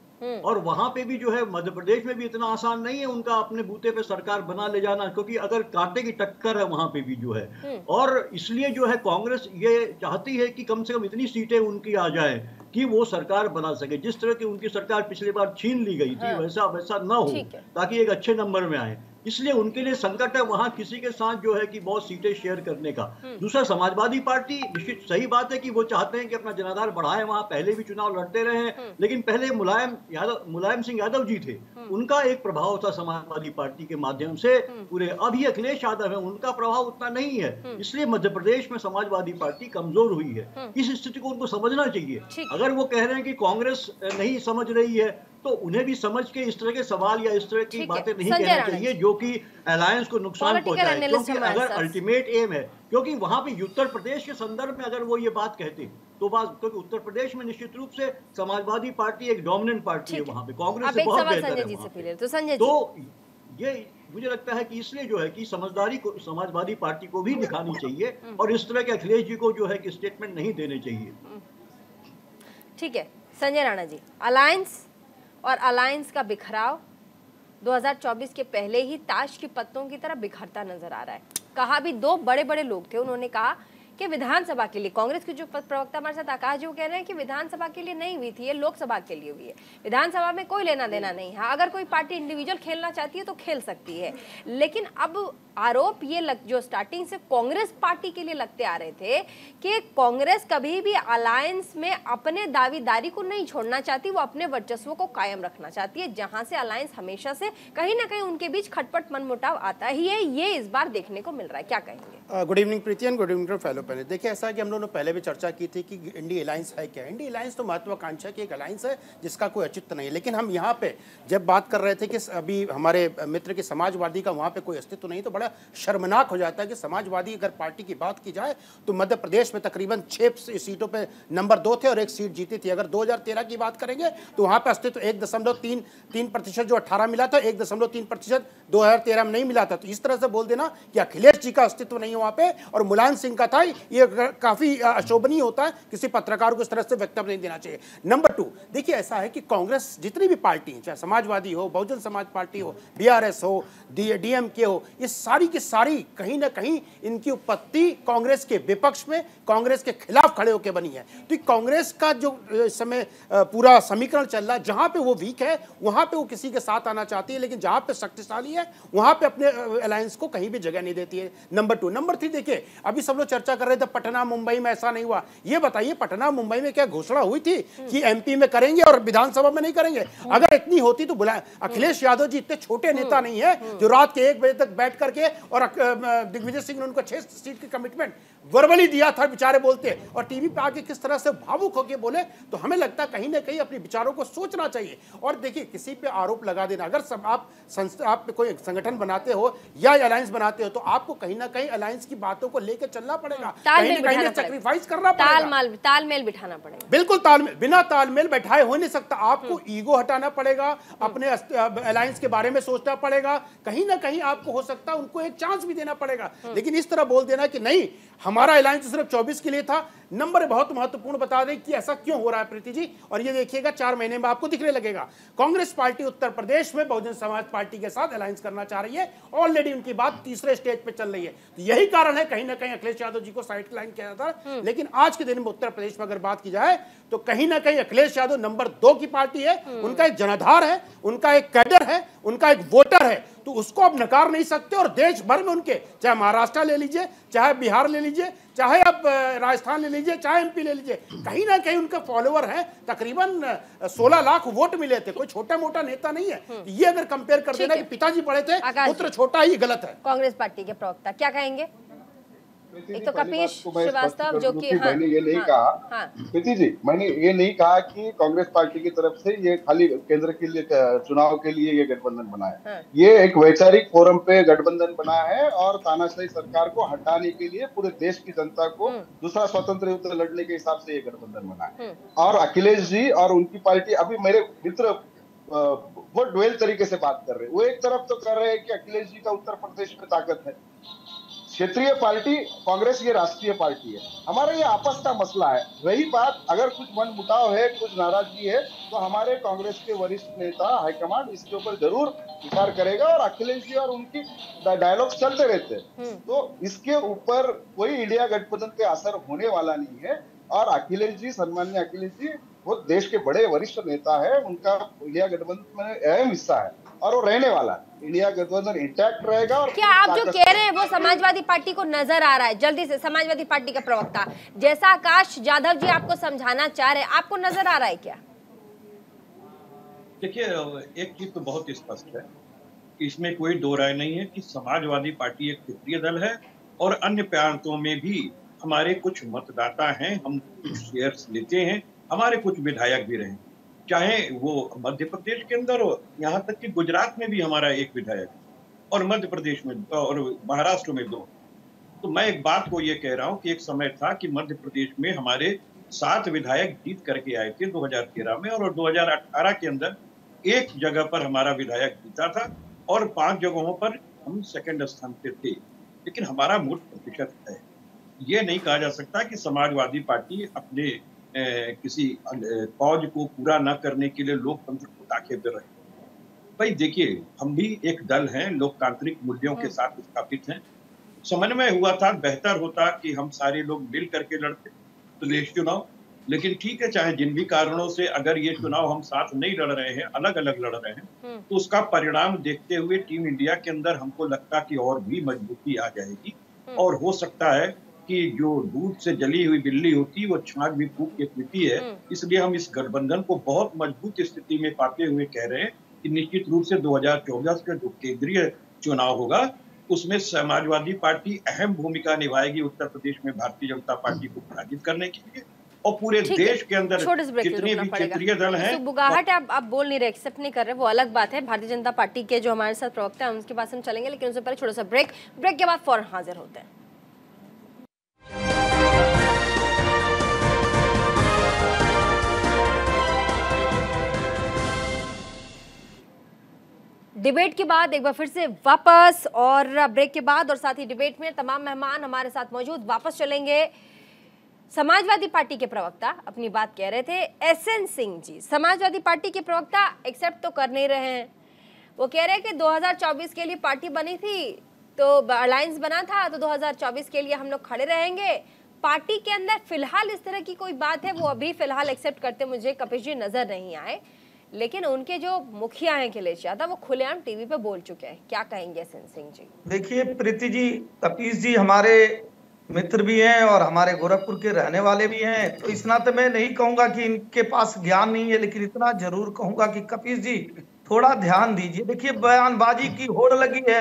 और वहां पे भी जो है मध्य प्रदेश में भी इतना आसान नहीं है उनका अपने बूते पे सरकार बना ले जाना, क्योंकि अगर कांटे की टक्कर है वहां पे भी जो है। और इसलिए जो है कांग्रेस ये चाहती है कि कम से कम इतनी सीटें उनकी आ जाए कि वो सरकार बना सके। जिस तरह की उनकी सरकार पिछली बार छीन ली गई थी, वैसा ना हो, ताकि एक अच्छे नंबर में आए। इसलिए उनके लिए संकट है वहां किसी के साथ जो है कि बहुत सीटें शेयर करने का। दूसरा, समाजवादी पार्टी, निश्चित सही बात है कि वो चाहते हैं कि अपना जनाधार बढ़ाएं, वहां पहले भी चुनाव लड़ते रहे हैं, लेकिन पहले मुलायम सिंह यादव जी थे, उनका एक प्रभाव था समाजवादी पार्टी के माध्यम से पूरे। अभी अखिलेश यादव है, उनका प्रभाव उतना नहीं है, इसलिए मध्य प्रदेश में समाजवादी पार्टी कमजोर हुई है। इस स्थिति को उनको समझना चाहिए। अगर वो कह रहे हैं कि कांग्रेस नहीं समझ रही है, तो उन्हें भी समझ के इस तरह के सवाल या इस तरह की बातें नहीं कहना चाहिए जो कि अलायंस को नुकसान पहुंचाए। क्योंकि अगर अल्टीमेट एम है, क्योंकि वहां पे उत्तर प्रदेश के संदर्भ में अगर वो ये बात कहते तो क्योंकि उत्तर प्रदेश में निश्चित रूप से समाजवादी पार्टी एक डोमिनेंट पार्टी है, वहां पे कांग्रेस से बहुत बेहतर है। तो ये मुझे लगता है कि इसलिए जो है कि समझदारी को समाजवादी पार्टी को भी दिखानी चाहिए और इस तरह के अखिलेश जी को जो है कि स्टेटमेंट नहीं देने चाहिए। ठीक है संजय राणा जी, अलायंस और अलायंस का बिखराव 2024 के पहले ही ताश के पत्तों की तरह बिखरता नजर आ रहा है। कहा भी दो बड़े बड़े लोग थे, उन्होंने कहा कि विधानसभा के लिए, कांग्रेस के जो प्रवक्ता हमारे साथ आकाश जी वो कह रहे हैं कि विधानसभा के लिए नहीं हुई थी, ये लोकसभा के लिए हुई है, विधानसभा में कोई लेना देना नहीं है। अगर कोई पार्टी इंडिविजुअल खेलना चाहती है तो खेल सकती है, लेकिन अब आरोप ये जो स्टार्टिंग से कांग्रेस पार्टी के लिए लगते आ रहे थे कि कांग्रेस कभी भी अलायंस में अपने दावेदारी को नहीं छोड़ना चाहती, वो अपने वर्चस्व को कायम रखना चाहती है, जहां से अलायंस हमेशा से कहीं ना कहीं उनके बीच खटपट मनमुटाव आता ही है। ये इस बार देखने को मिल रहा है, क्या कहेंगे? Good evening Preeti and good evening fellow panel. देखिए ऐसा है कि हम लोगों ने पहले भी चर्चा की थी कि इंडिया अलायंस है क्या। इंडिया अलायंस तो महत्वाकांक्षा की एक अलायंस है जिसका कोई औचित्य नहीं है, लेकिन हम यहाँ पे जब बात कर रहे थे कि अभी हमारे मित्र के समाजवादी का वहाँ पे कोई अस्तित्व नहीं, तो बड़ा शर्मनाक हो जाता है कि समाजवादी अगर पार्टी की बात की जाए तो मध्य प्रदेश में तकरीबन 6 सीटों पे नंबर 2 थे और 1 सीट जीती थी। अगर 2013 की बात करेंगे तो वहाँ पे अस्तित्व 1.3% जो 18 मिला था, 1.3% 2013 में नहीं मिला था। तो इस तरह से बोल देना कि अखिलेश जी का अस्तित्व नहीं है वहाँ पे और मुलायम सिंह का था, ये काफी अशोभनीय होता है, किसी पत्रकार को इस तरह से वक्तव्य नहीं देना चाहिए। नंबर 2, देखिए ऐसा है कि कांग्रेस जितनी भी पार्टी है, चाहे समाजवादी हो, बहुजन समाज पार्टी हो, बीआरएस हो, डीएमके हो, ये सारी की सारी कहीं ना कहीं इनकी उत्पत्ति कांग्रेस के विपक्ष में, कांग्रेस के खिलाफ खड़े होकर बनी है। तो कांग्रेस का जो इस समय पूरा समीकरण चल रहा है, जहां पे वो वीक है वहां पे वो किसी के साथ आना चाहती है, लेकिन जहां पे शक्तिशाली है वहां पे अपने अलायंस को कहीं भी जगह नहीं देती है। नंबर 2। नंबर 3, देखिए अभी सब लोग चर्चा कर रहे थे पटना मुंबई में ऐसा नहीं हुआ। ये बताइए पटना मुंबई में क्या घोषणा हुई थी कि एमपी में करेंगे और विधानसभा में नहीं करेंगे? अगर इतनी होती तो बुला। अखिलेश यादव जी इतने छोटे नेता नहीं है जो रात के 1 बजे तक बैठ करके, और दिग्विजय सिंह ने उनको 6 सीट की कमिटमेंट वर्बली दिया था, बेचारे बोलते, और टीवी पे आके किस तरह से भावुक होकर बोले। तो हमें लगता है कहीं ना कहीं अपने विचारों को सोचना चाहिए। और देखिए किसी पे आरोप लगा देना, अगर सब आप कोई संगठन बनाते हो या अलायंस बनाते हो तो आपको कहीं ना कहीं अलायंस की बातों को लेकर चलना पड़ेगा, कहीं ना कहीं सैक्रिफाइस करना पड़ेगा, तालमेल बिठाना पड़ेगा। बिल्कुल तालमेल, बिना तालमेल बैठाए हो नहीं सकता। आपको ईगो हटाना पड़ेगा, अपने अलायंस के बारे में सोचना पड़ेगा, कहीं ना कहीं आपको हो सकता है उनको एक चांस भी देना पड़ेगा। लेकिन इस तरह बोल देना कि नहीं हमारा अलायंस सिर्फ 24 के लिए था। नंबर बहुत महत्वपूर्ण बता दें कि ऐसा क्यों हो रहा है प्रीति जी, और ये देखिएगा 4 महीने में आपको दिखने लगेगा। कांग्रेस पार्टी उत्तर प्रदेश में बहुजन समाज पार्टी के साथ अलायंस करना चाह रही है, ऑलरेडी उनकी बात तीसरे स्टेज पे चल रही है। तो यही कारण है कहीं ना कहीं अखिलेश यादव जी को साइड लाइन किया जाता है। लेकिन आज के दिन में उत्तर प्रदेश में अगर बात की जाए तो कहीं ना कहीं अखिलेश यादव नंबर 2 की पार्टी है। उनका एक जनाधार है, उनका एक कैडर है, उनका एक वोटर है, तो उसको आप नकार नहीं सकते। और देश भर में उनके, चाहे महाराष्ट्र ले लीजिए, चाहे बिहार ले लीजिए, चाहे आप राजस्थान ले लीजिए, चाहे एमपी ले लीजिए, कहीं ना कहीं उनके फॉलोअर हैं। तकरीबन 16 लाख वोट मिले थे, कोई छोटा मोटा नेता नहीं है। ये अगर कंपेयर कर देना कि पिताजी बड़े थे पुत्र छोटा, ही गलत है। कांग्रेस पार्टी के प्रवक्ता क्या कहेंगे? एक तो कपीश श्रीवास्तव जो कि मैंने ये नहीं कहा, प्रीति जी, मैंने ये नहीं कहा कि कांग्रेस पार्टी की तरफ से ये खाली केंद्र के लिए चुनाव के लिए ये गठबंधन बना है। ये एक वैचारिक फोरम पे गठबंधन बना है और तानाशाही सरकार को हटाने के लिए पूरे देश की जनता को दूसरा स्वतंत्र युद्ध लड़ने के हिसाब से ये गठबंधन बना है। और अखिलेश जी और उनकी पार्टी, अभी मेरे मित्र वो डुअल तरीके से बात कर रहे हैं। वो एक तरफ तो कर रहे हैं कि अखिलेश जी का उत्तर प्रदेश में ताकत है, क्षेत्रीय पार्टी कांग्रेस ये राष्ट्रीय पार्टी है, हमारा ये आपस का मसला है। रही बात अगर कुछ मन मुटाव है, कुछ नाराजगी है, तो हमारे कांग्रेस के वरिष्ठ नेता हाईकमांड इसके ऊपर जरूर विचार करेगा। और अखिलेश जी और उनकी डायलॉग चलते रहते हैं, तो इसके ऊपर कोई इंडिया गठबंधन पे असर होने वाला नहीं है। और अखिलेश जी, सम्मान्य अखिलेश जी, वो देश के बड़े वरिष्ठ नेता है, उनका इंडिया गठबंधन में अहम हिस्सा है और वो रहने वाला है। इंडिया गठबंधन इंटैक्ट रहेगा। और क्या आप जो कह रहे हैं वो समाजवादी पार्टी को नजर आ रहा है? जल्दी से समाजवादी पार्टी का प्रवक्ता जैसा आकाश जाधव जी आपको समझाना चाह रहे हैं, आपको नजर आ रहा है क्या? देखिए, एक चीज तो बहुत स्पष्ट है, इसमें कोई दो राय नहीं है कि समाजवादी पार्टी एक क्षेत्रीय दल है और अन्य प्रांतों में भी हमारे कुछ मतदाता हैं, हम कुछ शेयर्स लेते हैं, हमारे कुछ विधायक भी रहे, चाहे वो मध्य प्रदेश के अंदर हो, यहाँ तक कि गुजरात में भी हमारा एक विधायक और मध्य प्रदेश में और महाराष्ट्र में 2। तो मैं एक बात को ये कह रहा हूँ कि एक समय था कि मध्य प्रदेश में हमारे 7 विधायक जीत करके आए थे 2013 में, और 2018 के अंदर एक जगह पर हमारा विधायक जीता था और 5 जगहों पर हम सेकंड स्थान पे थे। लेकिन हमारा वोट प्रतिशत है, ये नहीं कहा जा सकता कि समाजवादी पार्टी अपने किसी कॉज को पूरा न करने के लिए लोकतंत्र को ताके पे रहे। भाई देखिए, हम भी एक दल हैं, लोकतांत्रिक मूल्यों के साथ स्थापित हैं। समन्वय हुआ था, बेहतर होता कि हम सारे लोग मिल करके लड़ते प्रदेश चुनाव। लेकिन ठीक है, चाहे जिन भी कारणों से अगर ये चुनाव हम साथ नहीं लड़ रहे हैं, अलग अलग लड़ रहे हैं, तो उसका परिणाम देखते हुए टीम इंडिया के अंदर हमको लगता कि और भी मजबूती आ जाएगी। और हो सकता है कि जो दूध से जली हुई बिल्ली होती है वो छाछ भी फूंक के पीती है। इसलिए हम इस गठबंधन को बहुत मजबूत स्थिति में पाते हुए कह रहे हैं कि निश्चित रूप से 2024 का जो केंद्रीय चुनाव होगा उसमें समाजवादी पार्टी अहम भूमिका निभाएगी उत्तर प्रदेश में भारतीय जनता पार्टी को पराजित करने के लिए। और पूरे देश के अंदर जितने भी क्षेत्रीय दल हैं, बुगाहट आप बोल नहीं रहे, एक्सेप्ट नहीं कर रहे, वो अलग बात है। भारतीय जनता पार्टी के जो हमारे साथ प्रवक्ता है उनके पास हम चलेंगे, लेकिन उससे पहले छोटा सा ब्रेक के बाद फौरन हाजिर होते हैं। डिबेट के बाद एक बार फिर से वापस, और ब्रेक के बाद और साथ ही डिबेट में तमाम मेहमान हमारे साथ मौजूद। वापस चलेंगे, समाजवादी पार्टी के प्रवक्ता अपनी बात कह रहे थे। एसएन सिंह जी, समाजवादी पार्टी के प्रवक्ता एक्सेप्ट तो कर नहीं रहे हैं। वो कह रहे हैं कि 2024 के लिए पार्टी बनी थी, तो अलायंस बना था, तो 2024 के लिए हम लोग खड़े रहेंगे। पार्टी के अंदर फिलहाल इस तरह की कोई बात है वो अभी फिलहाल एक्सेप्ट करते मुझे कपिश जी नजर नहीं आए। लेकिन उनके जो मुखिया हैं अखिलेश यादव, वो खुलेआम टीवी पे बोल चुके हैं। क्या कहेंगे एसएन सिंह जी? देखिए प्रीति जी, कपिश जी हमारे मित्र भी हैं और हमारे गोरखपुर के रहने वाले भी हैं, तो इस नाते मैं नहीं कहूंगा कि इनके पास ज्ञान नहीं है, लेकिन इतना जरूर कहूंगा कि कपीश जी थोड़ा ध्यान दीजिए। देखिए बयानबाजी की होड़ लगी है,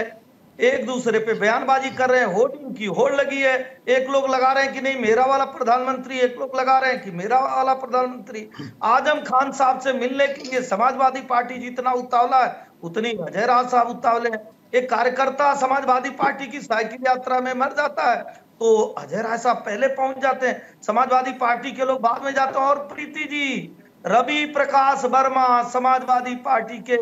एक दूसरे पे बयानबाजी कर रहे हैं, होर्डिंग की होड़ लगी है। एक लोग लगा रहे हैं कि नहीं मेरा वाला प्रधानमंत्री, एक लोग लगा रहे हैं कि मेरा वाला प्रधानमंत्री। आजम खान साहब से मिलने के लिए समाजवादी पार्टी जितना उतावला है उतनी अजय राज साहब उतावले हैं। एक कार्यकर्ता समाजवादी पार्टी की साइकिल यात्रा में मर जाता है तो अजय राय साहब पहले पहुंच जाते हैं, समाजवादी पार्टी के लोग बाद में जाते हैं। और प्रीति जी, रवि प्रकाश वर्मा समाजवादी पार्टी के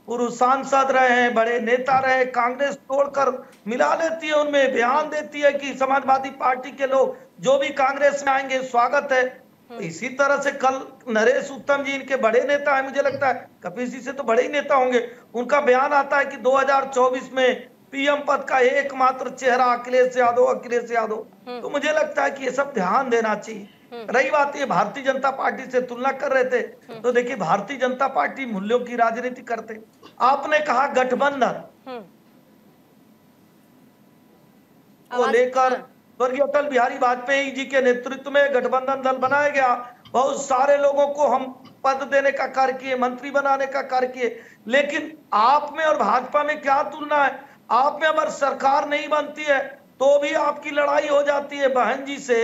पूर्व सांसद रहे हैं, बड़े नेता रहे, कांग्रेस तोड़कर मिला लेती है, उनमें बयान देती है कि समाजवादी पार्टी के लोग जो भी कांग्रेस में आएंगे स्वागत है। तो इसी तरह से कल नरेश उत्तम जी इनके बड़े नेता है, मुझे लगता है कपिल जी से तो बड़े ही नेता होंगे, उनका बयान आता है कि 2024 में पीएम पद का एकमात्र चेहरा अखिलेश यादव, अखिलेश यादव। तो मुझे लगता है कि ये सब ध्यान देना चाहिए। रही बात ये भारतीय जनता पार्टी से तुलना कर रहे थे, तो देखिए भारतीय जनता पार्टी मूल्यों की राजनीति करते। आपने कहा गठबंधन को लेकर स्वर्गीय अटल बिहारी वाजपेयी जी के नेतृत्व में गठबंधन दल बनाया गया, बहुत सारे लोगों को हम पद देने का कार्य किए, मंत्री बनाने का कार्य किए। लेकिन आप में और भाजपा में क्या तुलना है? आप में अगर सरकार नहीं बनती है तो भी आपकी लड़ाई हो जाती है। बहन जी से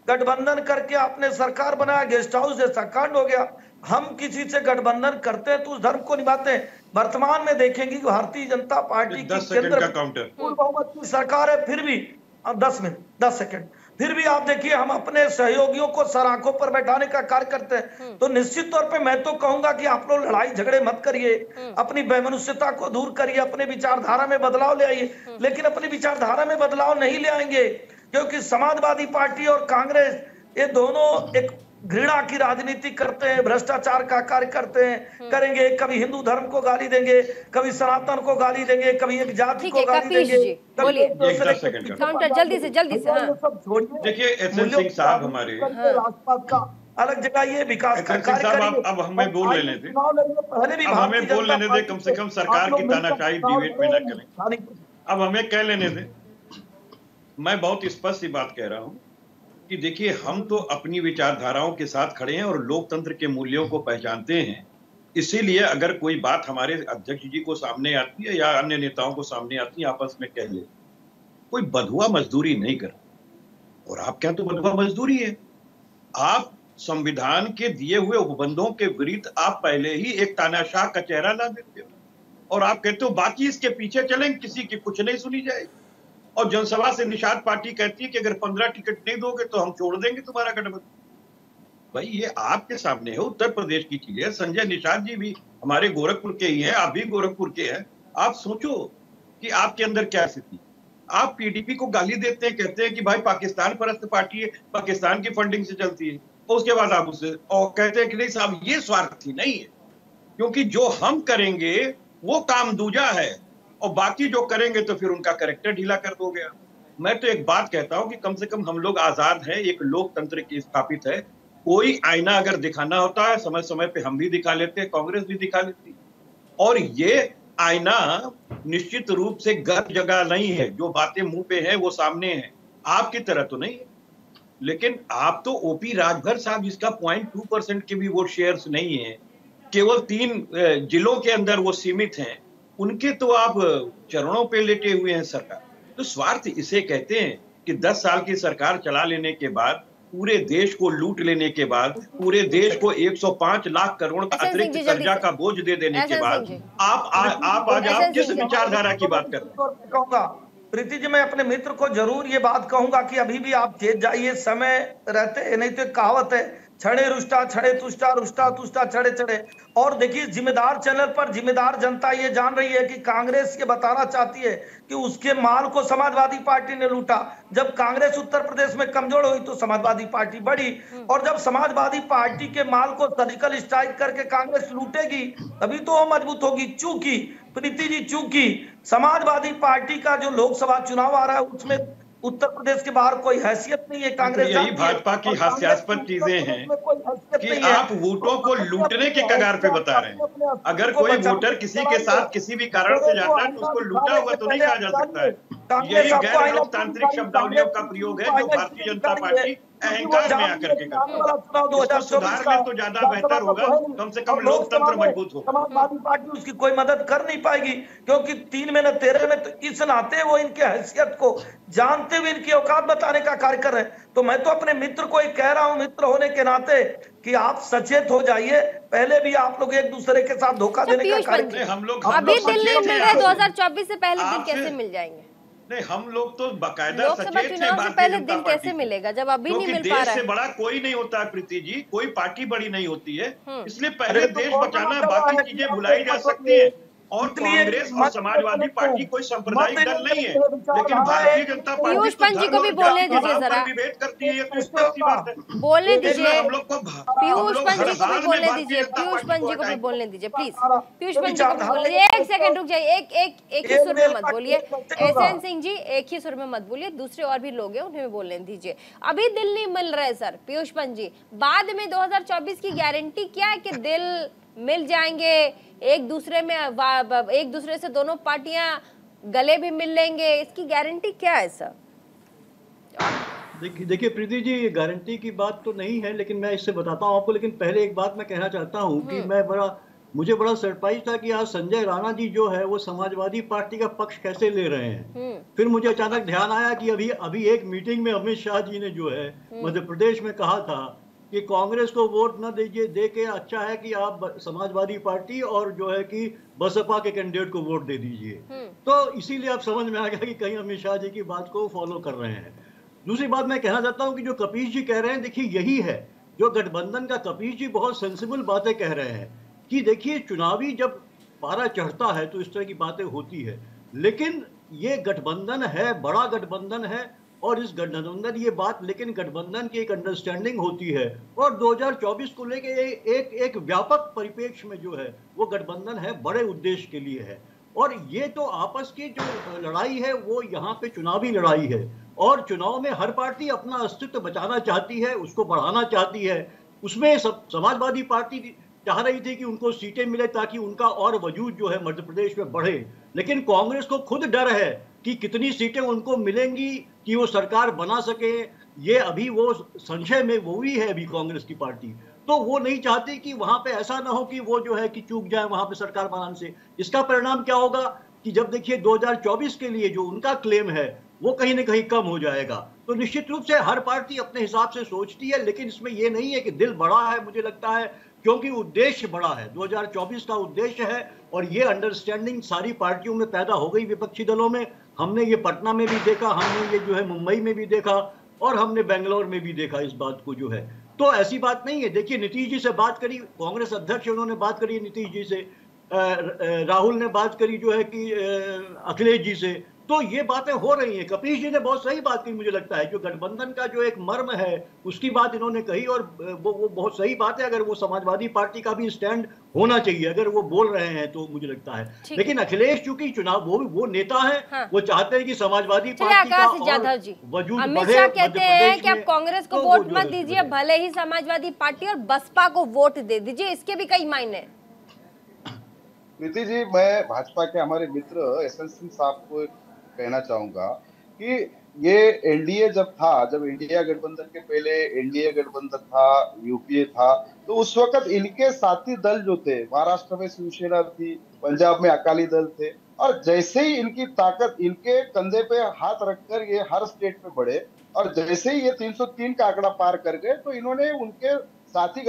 गठबंधन करके आपने सरकार बनाया, गेस्ट हाउस जैसा कांड हो गया। हम किसी से गठबंधन करते हैं तो उस धर्म को निभाते हैं। वर्तमान में देखेंगे कि भारतीय जनता पार्टी की केंद्र पूर्ण बहुमत की सरकार है, फिर भी 10 सेकंड फिर भी आप देखिए हम अपने सहयोगियों को सराखों पर बैठाने का कार्य करते हैं। तो निश्चित तौर पे मैं तो कहूंगा कि आप लोग लड़ाई झगड़े मत करिए, अपनी बेमनुष्यता को दूर करिए, अपने विचारधारा में बदलाव ले आइए। लेकिन अपनी विचारधारा में बदलाव नहीं ले आएंगे क्योंकि समाजवादी पार्टी और कांग्रेस ये दोनों एक घृणा की राजनीति करते हैं, भ्रष्टाचार का कार्य करते हैं, करेंगे। कभी हिंदू धर्म को गाली देंगे, कभी सनातन को गाली देंगे, कभी एक जाति को गाली देंगे। काउंटर जल्दी से सब छोड़िए। देखिए एसएन सिंह साहब हमारे राजपात का अलग जगह ये विकास का कार्य करिए। अब हमें बोल लेने दे, पहले भी हमें बोल लेने दे, कम से कम सरकार की तानाशाही डिबेट में न करें। अब हमें कह लेने दे। मैं बहुत स्पष्ट सी बात कह रहा हूं कि देखिए हम तो अपनी विचारधाराओं के साथ खड़े हैं और लोकतंत्र के मूल्यों को पहचानते हैं। इसीलिए अगर कोई बात हमारे अध्यक्ष जी को सामने आती है या अन्य नेताओं को सामने आती है, आपस में कह ले। कोई बधुआ मजदूरी नहीं कर, और आप क्या तो बधुआ मजदूरी है। आप संविधान के दिए हुए उपबंधों के विरुद्ध आप पहले ही एक तानाशाह का चेहरा ला देते हो और आप कहते हो बाकी इसके पीछे चलेंगे, किसी की कुछ नहीं सुनी जाएगी। और जनसभा से निषाद पार्टी कहती है कि अगर 15 टिकट नहीं दोगे तो हम छोड़ देंगे तुम्हारा गठबंधन। भाई ये आपके सामने है, उत्तर प्रदेश की चीज है। संजय निषाद जी भी हमारे गोरखपुर के ही हैं, आप भी गोरखपुर के हैं। आप सोचो कि आपके अंदर क्या स्थिति। आप पीडीपी को गाली देते हैं, कहते हैं कि भाई पाकिस्तान परस्त पार्टी है, पाकिस्तान की फंडिंग से चलती है, और उसके बाद आप उससे और कहते हैं कि नहीं साहब ये स्वार्थी नहीं है, क्योंकि जो हम करेंगे वो काम दूजा है और बाकी जो करेंगे तो फिर उनका कैरेक्टर ढीला कर दोगे। मैं तो एक बात कहता हूं कि कम से कम हम लोग आजाद हैं, एक लोकतंत्र की स्थापित है। कोई आईना अगर दिखाना होता है समय समय पे हम भी दिखा लेते हैं, कांग्रेस भी दिखा लेती है। और ये आईना निश्चित रूप से गर्म जगह नहीं है, जो बातें मुंह पे है वो सामने है, आपकी तरह तो नहीं है। लेकिन आप तो ओपी राजभर साहब जिसका 0.2% के भी वो शेयर्स नहीं है, केवल 3 जिलों के अंदर वो सीमित हैं, उनके तो आप चरणों पे लेटे हुए हैं सरकार। तो स्वार्थ इसे कहते हैं कि 10 साल की सरकार चला लेने के बाद, पूरे देश को लूट लेने के बाद, पूरे देश को 105 लाख करोड़ का अतिरिक्त कर्जा का बोझ दे देने के बाद आप आज किस विचारधारा की बात कर रहे हैं? प्रीति जी मैं अपने मित्र को जरूर ये बात कहूंगा कि अभी भी आप तेज जाइए, समय रहते, नहीं तो कहावत है छड़े रुष्टा छड़े तुष्टा रुष्टा तुष्टा छड़े छड़े। और देखिए जिम्मेदार चैनल पर जिम्मेदार जनता ये जान रही है कि कांग्रेस ये बताना चाहती है कि उसके माल को समाजवादी पार्टी ने लूटा। जब कांग्रेस उत्तर प्रदेश में कमजोर हुई तो समाजवादी पार्टी बढ़ी, और जब समाजवादी पार्टी के माल को सर्जिकल स्ट्राइक करके कांग्रेस लूटेगी तभी तो वो मजबूत होगी। चूंकि प्रीति जी, चूंकि समाजवादी पार्टी का जो लोकसभा चुनाव आ रहा है उसमें उत्तर प्रदेश के बाहर कोई हैसियत नहीं है कांग्रेस। यही भाजपा की हास्यास्पद चीजें हैं कि आप वोटों को लूटने के कगार पे बता रहे हैं। अगर कोई वोटर किसी के साथ किसी भी कारण से जाता है तो उसको लूटा हुआ तो नहीं कहा जा सकता है। यही गैर लोकतांत्रिक शब्दावलियों का प्रयोग है जो भारतीय जनता पार्टी अहंकार में आकर के करती है। इसको सुधार ले तो ज्यादा बेहतर होगा, कम से कम लोकतंत्र मजबूत होगा। समाजवादी पार्टी उसकी कोई मदद कर नहीं पाएगी, क्योंकि 3 में न 13 में तो इस नाते वो इनकी हैसियत को जानते हुए इनकी औकात बताने का कार्य कर रहे हैं। तो मैं तो अपने मित्र को एक कह रहा हूं, मित्र होने के नाते, कि आप सचेत हो जाइए। पहले भी आप लोग एक दूसरे के साथ धोखा देने का कार्य हम लोग अभी दिल नहीं मिल रहे, 2024 से पहले दिन कैसे मिल जाएंगे? नहीं, हम लोग तो बाकायदा लोकसभा चुनाव से पहले दिन कैसे मिलेगा जब अभी नहीं मिल पा रहा है? देश से बड़ा कोई नहीं होता है प्रीति जी, कोई पार्टी बड़ी नहीं होती है, इसलिए पहले देश बचाना, बाकी चीजें भुलाई जा सकती है। और कांग्रेस और समाजवादी पार्टी कोई सांप्रदायिक दल नहीं है, लेकिन भारतीय जनता पार्टी पीयूष पंत जी को भी बोलने दीजिए जरा, विभेद करती है, ये स्पष्ट बात है। बोलने दीजिए हम लोग को पीयूष पंत जी को भी बोलने दीजिए, पीयूष पंत जी को भी बोलने दीजिए प्लीज, पीयूष पंत जी को भी बोलने दीजिए। एक सेकंड रुक जाइए, एक ही सुर में मत बोलिए, एसएन सिंह जी एक ही सुर में मत बोलिए, दूसरे और भी लोग हैं उन्हें भी बोलने दीजिए। अभी दिल नहीं मिल रहा है सर पीयूष पंत जी, बाद में 2024 की गारंटी क्या है कि दिल मिल जाएंगे, एक दूसरे से दोनों पार्टियां गले भी मिल लेंगे, इसकी गारंटी क्या है सर? देखिए प्रीति जी, गारंटी की बात तो नहीं है, लेकिन मैं इससे बताता हूँ आपको। लेकिन पहले एक बात मैं कहना चाहता हूँ कि मुझे बड़ा सरप्राइज था कि आज संजय राणा जी जो है वो समाजवादी पार्टी का पक्ष कैसे ले रहे हैं। फिर मुझे अचानक ध्यान आया कि अभी एक मीटिंग में अमित शाह जी ने जो है मध्य प्रदेश में कहा था कि कांग्रेस को वोट न दीजिए, दे के अच्छा है कि आप समाजवादी पार्टी और जो है कि बसपा के कैंडिडेट को वोट दे दीजिए। तो इसीलिए अब समझ में आ गया कि कहीं अमित शाह जी की बात को फॉलो कर रहे हैं। दूसरी बात मैं कहना चाहता हूं कि जो कपीश जी कह रहे हैं, देखिए यही है जो गठबंधन का, कपीश जी बहुत सेंसिबल बातें कह रहे हैं कि देखिए चुनावी जब पारा चढ़ता है तो इस तरह की बातें होती है, लेकिन ये गठबंधन है, बड़ा गठबंधन है, और इस गठबंधन ये बात, लेकिन गठबंधन की एक अंडरस्टैंडिंग होती है और 2024 को लेके एक व्यापक परिप्रेक्ष्य में जो है वो गठबंधन है, बड़े उद्देश्य के लिए है। और ये तो आपस की जो लड़ाई है वो यहाँ पे चुनावी लड़ाई है, और चुनाव में हर पार्टी अपना अस्तित्व बचाना चाहती है, उसको बढ़ाना चाहती है। उसमें समाजवादी पार्टी चाह रही थी कि उनको सीटें मिले ताकि उनका और वजूद जो है मध्य प्रदेश में बढ़े, लेकिन कांग्रेस को खुद डर है कि कितनी सीटें उनको मिलेंगी कि वो सरकार बना सके। ये अभी वो संशय में वो ही है अभी कांग्रेस की पार्टी, तो वो नहीं चाहती कि वहां पे ऐसा ना हो कि वो जो है कि चूक जाए वहां पे सरकार बनाने से। इसका परिणाम क्या होगा कि जब देखिए 2024 के लिए जो उनका क्लेम है वो कहीं ना कहीं कम हो जाएगा। तो निश्चित रूप से हर पार्टी अपने हिसाब से सोचती है, लेकिन इसमें ये नहीं है कि दिल बड़ा है, मुझे लगता है, क्योंकि उद्देश्य बड़ा है, 2024 का उद्देश्य है, और ये अंडरस्टैंडिंग सारी पार्टियों में पैदा हो गई, विपक्षी दलों में। हमने ये पटना में भी देखा, हमने ये जो है मुंबई में भी देखा, और हमने बेंगलोर में भी देखा इस बात को जो है। तो ऐसी बात नहीं है। देखिए नीतीश जी से बात करी, कांग्रेस अध्यक्ष उन्होंने बात करी नीतीश जी से, राहुल ने बात करी जो है कि अखिलेश जी से, तो ये बातें हो रही हैं। कपीश जी ने बहुत सही बात की, मुझे लगता है जो गठबंधन का जो एक मर्म है उसकी बात इन्होंने कही, और वो बहुत सही बात है। अगर वो समाजवादी पार्टी का भी स्टैंड होना चाहिए, अगर वो बोल रहे हैं तो मुझे लगता है। लेकिन अखिलेश चूंकि चुनाव वो नेता है, हाँ। वो चाहते हैं कि समाजवादी पार्टी का वजूद अमित शाह कहते हैं कि आप कांग्रेस को वोट मत दीजिए, भले ही समाजवादी पार्टी और बसपा को वोट दे दीजिए, इसके भी कई मायने। प्रीति जी, मैं भाजपा के हमारे मित्र एसएन सिंह साहब को कहना चाहूंगा कि ये एनडीए जब इंडिया गठबंधन के पहले एनडीए गठबंधन था, यूपीए था, तो उस वक्त इनके साथी दल जो थे, महाराष्ट्र में शिवसेना थी, पंजाब में अकाली दल थे, और जैसे ही इनकी ताकत इनके कंधे पे हाथ रखकर ये हर स्टेट में बढ़े, और जैसे ही ये 303 का आंकड़ा पार कर गए, तो इन्होंने उनके साथी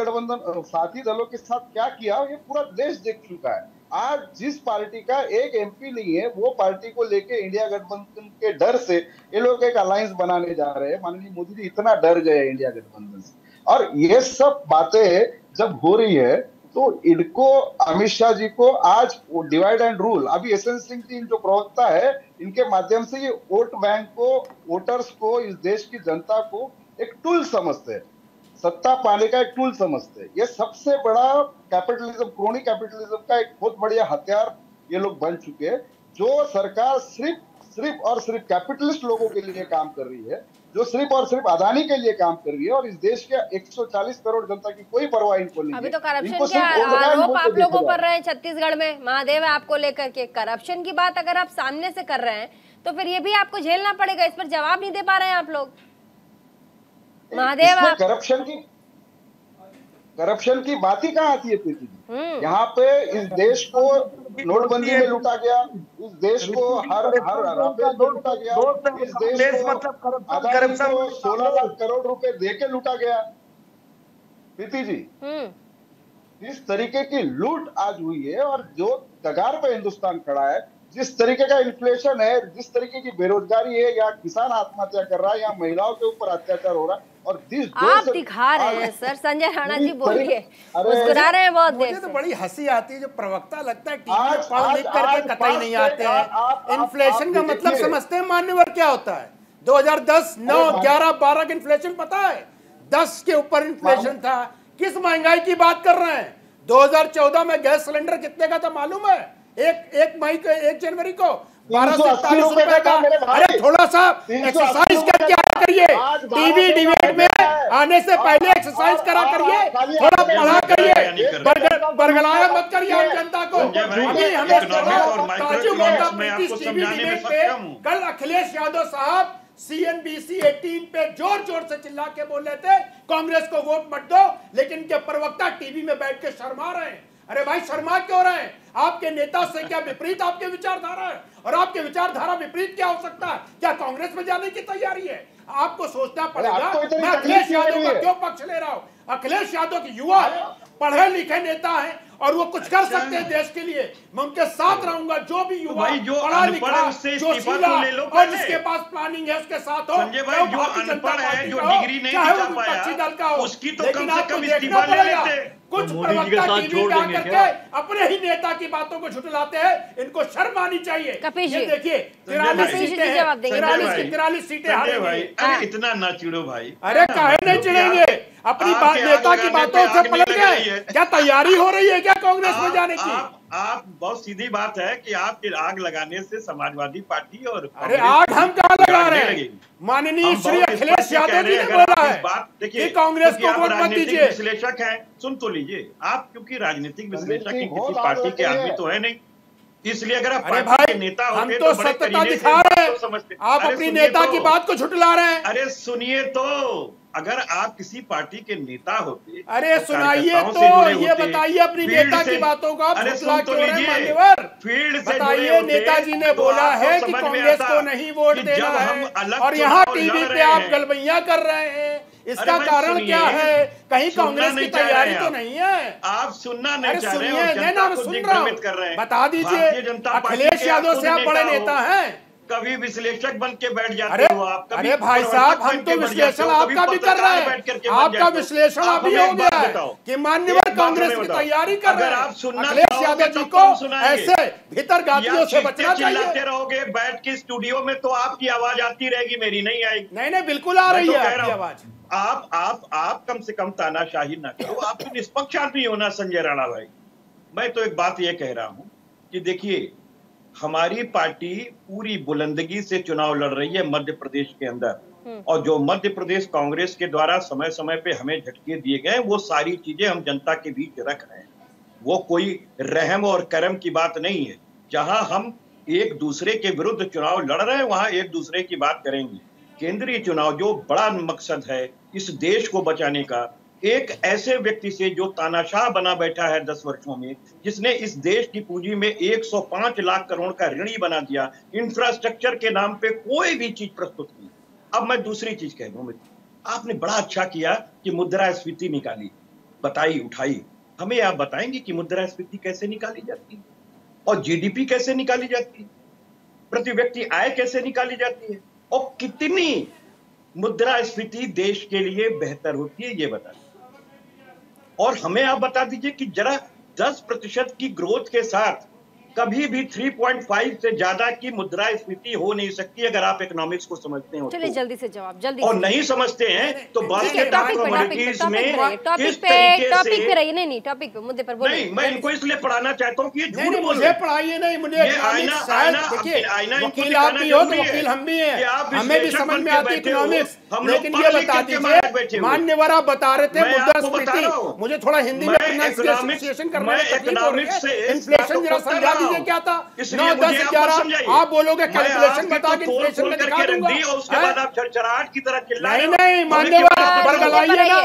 दलों के साथ क्या किया ये पूरा देश देख चुका है। आज जिस पार्टी का एक एमपी नहीं है, वो पार्टी को लेके इंडिया गठबंधन के डर से ये लोग एक अलायंस बनाने जा रहे हैं। माननीय मोदी जी इतना डर गए इंडिया गठबंधन से, और ये सब बातें जब हो रही है तो इनको, अमित शाह जी को आज डिवाइड एंड रूल, अभी एसएन सिंह जी जो प्रवक्ता है, इनके माध्यम से ये वोट बैंक को, वोटर्स को, इस देश की जनता को एक टूल समझते हैं, सत्ता पाने का एक टूल समझते हैं। ये सबसे बड़ा कैपिटलिज्म, क्रोनी कैपिटलिज्म का एक बहुत बढ़िया हथियार ये लोग बन चुके हैं। जो सरकार सिर्फ सिर्फ और सिर्फ कैपिटलिस्ट लोगों के लिए काम कर रही है, जो सिर्फ और सिर्फ अदानी के लिए काम कर रही है, और इस देश के 140 करोड़ जनता की कोई परवाह इनको नहीं है। अभी तो करप्शन के आरोप आप लोगों पर रहे हैं छत्तीसगढ़ में, महादेव आपको लेकर के करप्शन की बात अगर आप सामने से कर रहे हैं तो फिर ये भी आपको झेलना पड़ेगा। इस पर जवाब नहीं दे पा रहे हैं आप लोग। महादेव आप करप्शन की बात ही कहाँ आती है प्रीति जी? यहाँ पे इस देश को नोटबंदी में लूटा गया, इस देश को हर राफेल में लूटा गया, इस देश को अदानी को 16 लाख करोड़ रुपए देके लूटा गया। प्रीति जी, इस तरीके की लूट आज हुई है, और जो कगार पे हिंदुस्तान खड़ा है, जिस तरीके का इन्फ्लेशन है, जिस तरीके की बेरोजगारी है, या किसान आत्महत्या कर रहा है, या महिलाओं के ऊपर अत्याचार हो रहा है, और आप दिखा रहे हैं सर। संजय राणा जी बोलिए, मुस्कुरा रहे हैं बहुत देर से। मुझे तो बड़ी हंसी आती है, जो प्रवक्ता लगता है टीवी में पढ़ लिख करके कतई नहीं आते हैं। इन्फ्लेशन का मतलब समझते हैं मान्यवर क्या होता है? 2010, 9, 11, 12 का इन्फ्लेशन पता है? 10 के ऊपर इन्फ्लेशन था। किस महंगाई की बात कर रहे हैं? 2014 में गैस सिलेंडर कितने का था मालूम है? एक जनवरी को 1240 रुपए का। अरे थोड़ा सा एक्सरसाइज करके आया करिए, टीवी डिबेट में आने से पहले एक्सरसाइज करा करिए, थोड़ा पढ़ा करिए, बरगलाया मत करिए आम जनता को। अभी हमें टीवी डिबेट पे कल अखिलेश यादव साहब CNBC 18 पे जोर जोर से चिल्ला के बोल रहे थे कांग्रेस को वोट मत दो, लेकिन इनके प्रवक्ता टीवी में बैठ के शर्मा रहे हैं। अरे भाई शर्मा क्यों रहे हैं? आपके नेता से क्या विपरीत आपके विचारधारा है, और आपके विचारधारा विपरीत क्या हो सकता है? क्या कांग्रेस में जाने की तैयारी है? आपको सोचना पड़ेगा। मैं अखिलेश यादव का क्यों पक्ष ले रहा हूँ? अखिलेश यादव के युवा है, पढ़े लिखे नेता है, और वो कुछ कर सकते हैं देश के लिए। मैं उनके साथ रहूंगा। जो भी युवा पढ़ा लिखा, जो सीधा और जिसके पास प्लानिंग है उसके साथ हो। संजय भाई, जो अनपढ़ है, जो डिग्री नहीं दिखा पाया, उसकी तो कम से कम इस्तीफा ले लेते। कुछ प्रवक्ता टीवी पे आकर के अपने ही नेता की बातों को झुठलाते हैं, इनको शर्म आनी चाहिए। ये देखिए 43 सीटें हारे भाई। अरे इतना ना चिड़ो भाई। अरे काहे नहीं चिड़ेंगे? अपनी नेता की बातों से पलट गए। क्या तैयारी हो रही है क्या कांग्रेस में जाने की? आप बहुत सीधी बात है कि आपके आग लगाने से समाजवादी पार्टी और अरे आग हम कहाँ लगा रहे हैं? माननीय श्री अखिलेश यादव जी ने बोला है कि कांग्रेस को वोट मत दीजिए। विश्लेषक है, सुन तो लीजिए आप, क्योंकि राजनीतिक विश्लेषक किसी पार्टी के आदमी तो है नहीं, इसलिए अगर आप पार्टी के नेता होते हम तो सत्यता दिखा रहे हैं, आप अपनी नेता की बात को झुठला रहे हैं। अरे सुनिए तो, अगर आप किसी पार्टी के नेता होते, अरे सुनाइए तो, ये बताइए अपनी नेता की बातों का झुठला क्यों रहे हैं मान्यवर? बताइए, नेताजी ने बोला है कि कांग्रेस को नहीं वोट देना है, और यहाँ टीवी पे आप गलबैया कर रहे हैं। इसका कारण क्या है? कहीं कांग्रेस की तैयारी तो नहीं है? आप सुनना नहीं चाह रहे हैं? मैं सुन रहा हूँ, बता दीजिए। अखिलेश यादव से आप बड़े नेता हैं, कभी विश्लेषक बन के बैठ जाते हो आप। अरे भाई साहब, हम तो विश्लेषण आपका भी कर रहे हैं। आपका विश्लेषण अभी हो गया है कि मान्यवर कांग्रेस की तैयारी कर रहे हैं। अखिलेश यादव जी को ऐसे भीतर गादियों से बचना चाहिए। चिल्लाते रहोगे बैठ के स्टूडियो में तो आपकी आवाज आती रहेगी, मेरी नहीं आएगी। नहीं, बिल्कुल आ रही है आपकी आवाज। आप कम से कम तानाशाही ना करो। आप निष्पक्ष आदमी हो ना संजय राणा भाई। मैं तो एक बात ये कह रहा हूं कि देखिए, हमारी पार्टी पूरी बुलंदगी से चुनाव लड़ रही है मध्य प्रदेश के अंदर, और जो मध्य प्रदेश कांग्रेस के द्वारा समय समय पे हमें झटके दिए गए, वो सारी चीजें हम जनता के बीच रख रहे हैं। वो कोई रहम और करम की बात नहीं है। जहां हम एक दूसरे के विरुद्ध चुनाव लड़ रहे हैं, वहां एक दूसरे की बात करेंगे। केंद्रीय चुनाव जो बड़ा मकसद है इस देश को बचाने का, एक ऐसे व्यक्ति से जो तानाशाह बना बैठा है 10 वर्षों में, जिसने इस देश की पूंजी में 105 लाख करोड़ का ऋणी बना दिया, इंफ्रास्ट्रक्चर के नाम पे कोई भी चीज प्रस्तुत की। अब मैं दूसरी चीज कह दूं, आपने बड़ा अच्छा किया कि मुद्रास्फीति निकाली, बताई, उठाई। हमें आप बताएंगे कि मुद्रास्फीति कैसे निकाली जाती है, और जीडीपी कैसे निकाली जाती है, प्रति व्यक्ति आय कैसे निकाली जाती है, और कितनी मुद्रास्फीति देश के लिए बेहतर होती है, ये बताइए। और हमें आप बता दीजिए कि जरा 10% की ग्रोथ के साथ कभी भी 3.5 से ज्यादा की मुद्रास्फीति हो नहीं सकती अगर आप इकोनॉमिक्स को समझते हो। चलिए जल्दी से जवाब, जल्दी और से। नहीं समझते हैं तो बास्केट ऑफ कमोडिटीज में टॉपिक किस तरीके पे से रहिए। नहीं टॉपिक पे, मुद्दे पर बोलिए। नहीं, मैं इनको इसलिए पढ़ाना चाहता हूँ कि ये झूठ बोल मुझे रहे हैं। पढ़ाइए नहीं, मुझे ये आईना वकील आप भी हो तो वकील हम भी हैं, हमें भी समझ में आती इकोनॉमिक्स। लेकिन ये बता दीजिए, मान्यवर आप बता रहे थे मुद्रास्फीति, मुझे थोड़ा हिंदी में प्रोनाउंसिएशन करने में तकलीफ हो रही है। इन्फ्लेशन जरा समझा दीजिए क्या था? 9, 10, 11 आप बोलोगे कैलकुलेशन बता के इन्फ्लेशन में दिखा दूंगा। उसके बाद आप चरचराहट की तरह चिल्ला रहे हो। नहीं मान्यवर बरगलाइए ना,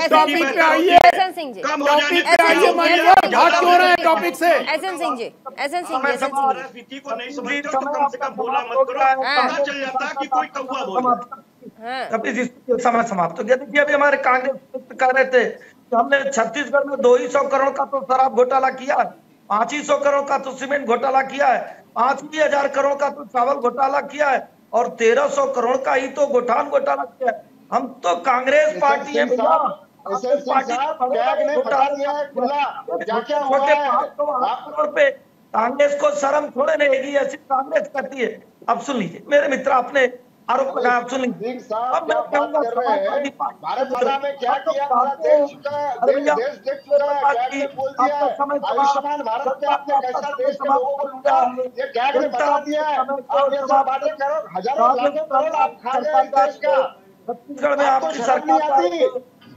टॉपिक पे आइए, एहसन सिंह जी, टॉपिक पे आइए मान्यवर, भाग क्यों रहे हैं टॉपिक से? एहसन सिंह जी, एहसन सिंह जी, एहसन सिंह जी। को नहीं समझते तो कम से कम बोला मत करो, पता चल जाता कि कोई कौवा बोल। अभी समय समाप्त हो गया। देखिए अभी हमारे कांग्रेस कह रहे थे कि हमने छत्तीसगढ़ में 200 करोड़ का तो शराब घोटाला किया है, 500 करोड़ का तो सीमेंट घोटाला किया है, 5,000 करोड़ का तो चावल घोटाला किया है और 1,300 करोड़ का ही तो गोठान घोटाला किया है। हम तो कांग्रेस पार्टी है भैया। पे कांग्रेस को शर्म थोड़े रहेगी, ऐसी कांग्रेस करती है। अब सुन लीजिए मेरे मित्र, आपने आरोप लगाया, आप सुन लीजिए। अब मैं कहूंगा भारत माता में क्या किया, पूरा देश देश देख चुका है, क्या क्या बोल दिया है। आयुष्मान भारत पे आपने कैसा देश के लोगों को लूटा, ये क्या क्या बता दिया है। आप ये सब बातें करो, हजारों लाखों करोड़ आप खा गए देश का। छत्तीसगढ़ में आपकी सरकार आती,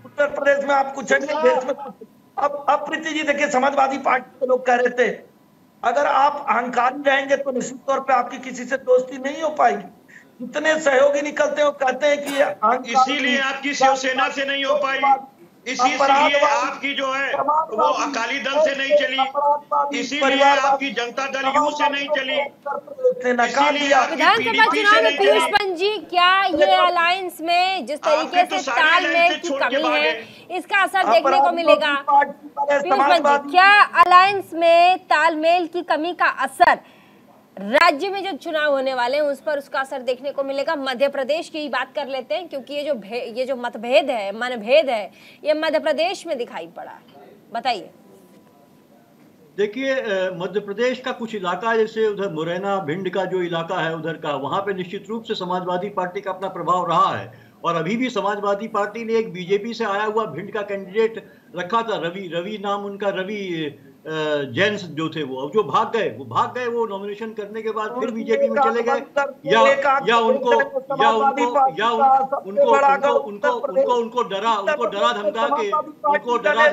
उत्तर प्रदेश में आप कुछ देश में। अब प्रीति जी देखिए, समाजवादी पार्टी के लोग कह रहे थे अगर आप अहंकारी रहेंगे तो निश्चित तौर पे आपकी किसी से दोस्ती नहीं हो पाएगी। जितने सहयोगी निकलते हैं वो कहते हैं कि इसीलिए आपकी शिवसेना से नहीं हो पाई, इसीलिए आपकी जो है वो अकाली दल से नहीं चली, इसीलिए आपकी जनता दल यू से नहीं चली, विधानसभा चुनाव में पीयूष पंत जी, क्या ये अलायंस में जिस तरीके से तालमेल की कमी है इसका असर देखने को मिलेगा? पीयूष पंत जी, क्या अलायंस में तालमेल की कमी का असर राज्य में जो चुनाव होने वाले हैं उस पर उसका असर देखने को मिलेगा? मध्य प्रदेश की बात कर लेते हैं, क्योंकि ये जो मतभेद है, मनभेद है, ये मध्य प्रदेश में दिखाई पड़ा है, बताइए। देखिए मध्य प्रदेश का कुछ इलाका, जैसे उधर मुरैना भिंड का जो इलाका है उधर का, वहां पे निश्चित रूप से समाजवादी पार्टी का अपना प्रभाव रहा है। और अभी भी समाजवादी पार्टी ने एक बीजेपी से आया हुआ भिंड का कैंडिडेट रखा था, रवि नाम उनका, रवि जैन जो थे वो भाग गए वो नॉमिनेशन करने के बाद फिर बीजेपी में चले गए, या उनको डरा धमका के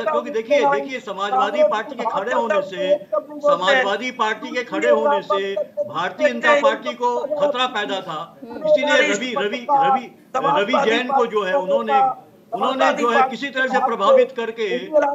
क्योंकि देखिए समाजवादी पार्टी के खड़े होने से भारतीय जनता पार्टी को खतरा पैदा था। इसीलिए रवि जैन को जो है उन्होंने जो है किसी तरह से प्रभावित करके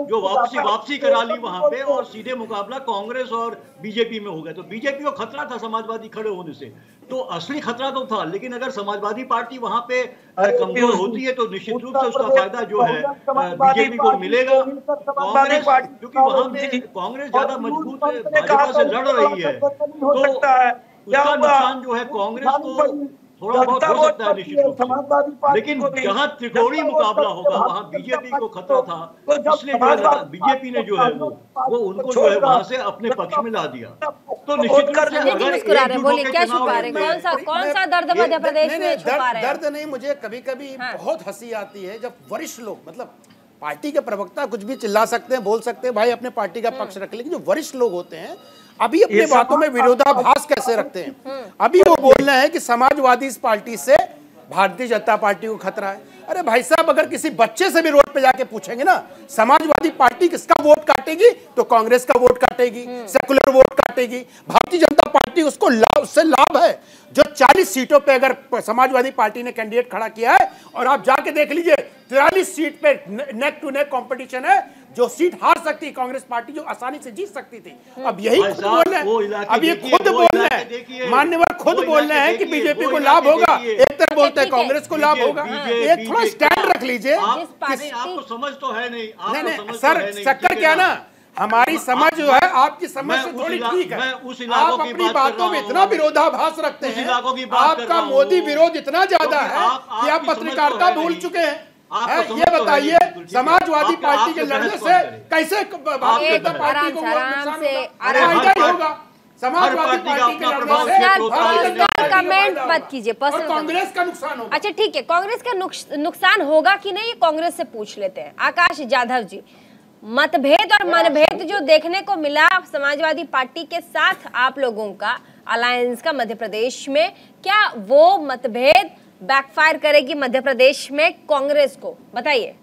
जो वापसी करा ली वहां पे, और सीधे मुकाबला कांग्रेस और बीजेपी में हो गया। तो बीजेपी को खतरा था समाजवादी खड़े होने से, तो असली खतरा तो था। लेकिन अगर समाजवादी पार्टी वहां पे कमजोर होती है तो निश्चित रूप से उसका फायदा जो है बीजेपी को मिलेगा। कांग्रेस, क्योंकि वहां पे कांग्रेस ज्यादा मजबूत भाजपा से लड़ रही है, तो उसका नुकसान जो है कांग्रेस को थोड़ा बहुत हो सकता है निश्चित रूप से। लेकिन जहां त्रिकोणीय मुकाबला होगा वहां बीजेपी को खतरा था, इसलिए बीजेपी ने जो है वो उनको जो है वहां से अपने पक्ष में ला दिया। तो निश्चित रूप से अगर बोलिए क्या छुपा रहे, कौन सा दर्द मध्य प्रदेश में छुपा रहे? दर्द नहीं, मुझे कभी कभी बहुत हंसी आती है जब वरिष्ठ लोग, मतलब पार्टी के प्रवक्ता कुछ भी चिल्ला सकते हैं, बोल सकते हैं, भाई अपने पार्टी का पक्ष रख, लेकिन जो वरिष्ठ लोग होते हैं अभी अपने बातों में विरोधाभास कैसे रखते हैं? अभी वो बोल रहे हैं कि समाजवादी पार्टी से भारतीय जनता पार्टी को खतरा है। अरे भाई साहब, अगर किसी बच्चे से भी रोड पे जाके पूछेंगे ना समाजवादी पार्टी किसका वोट काटेगी, तो कांग्रेस का vote काटेगी, secular vote काटेगी। Bharatiya Janata party उससे लाभ है। जो 40 सीटों पे अगर समाजवादी पार्टी ने कैंडिडेट खड़ा किया है, और आप जाके देख लीजिए 43 सीट पे नेक टू नेक कंपटीशन है। जो सीट हार सकती कांग्रेस पार्टी, जो आसानी से जीत सकती थी, अब यही खुद बोल रहे हैं, अब ये खुद बोल रहे हैं, मान्यवर खुद बोल रहे हैं कि बीजेपी को लाभ होगा, एक तरफ बोलते हैं कांग्रेस को लाभ होगा। एक थोड़ा स्टैंड रख लीजिए। आपको समझ तो है नहीं सर, चक्कर क्या ना, हमारी समझ जो है आपकी समझ से थोड़ी ठीक है। आप अपनी बातों में इतना विरोधाभास रखते हैं, आपका मोदी विरोध इतना ज्यादा है कि आप पत्रकारिता भूल चुके हैं। ये बताइए समाजवादी पार्टी के लड़ने से कैसे भारतीय जनता पार्टी को नुकसान होगा? समाजवादी पार्टी के लड़ने से कमेंट मत कीजिए, कांग्रेस का नुकसान होगा। अच्छा ठीक है, कांग्रेस का नुकसान होगा कि नहीं, ये कांग्रेस से पूछ लेते हैं। आकाश जाधव जी, मतभेद और मनभेद जो देखने को मिला समाजवादी पार्टी के साथ आप लोगों का अलायंस का मध्य प्रदेश में, क्या वो मतभेद बैकफायर करेगी मध्य प्रदेश में कांग्रेस को? बताइए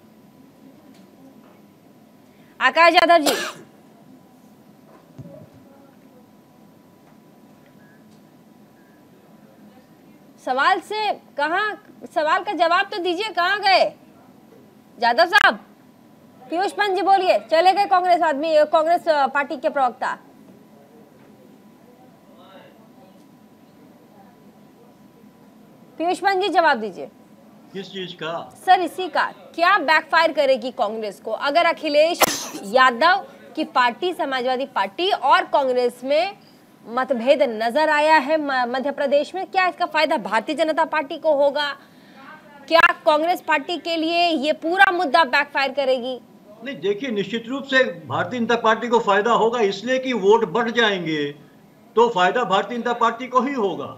आकाश यादव जी। सवाल का जवाब तो दीजिए, कहाँ गए यादव साहब? पीयूष पंत जी बोलिए, चले गए कांग्रेस पार्टी के प्रवक्ता। पीयूष पंत जी जवाब दीजिए। किस चीज का? सर इसी का, क्या बैकफायर करेगी कांग्रेस को अगर अखिलेश यादव की पार्टी समाजवादी पार्टी और कांग्रेस में मतभेद नजर आया है मध्य प्रदेश में? क्या इसका फायदा भारतीय जनता पार्टी को होगा? क्या कांग्रेस पार्टी के लिए ये पूरा मुद्दा बैकफायर करेगी? नहीं, देखिए निश्चित रूप से भारतीय जनता पार्टी को फायदा होगा, इसलिए कि वोट बढ़ जाएंगे तो फायदा भारतीय जनता पार्टी को ही होगा।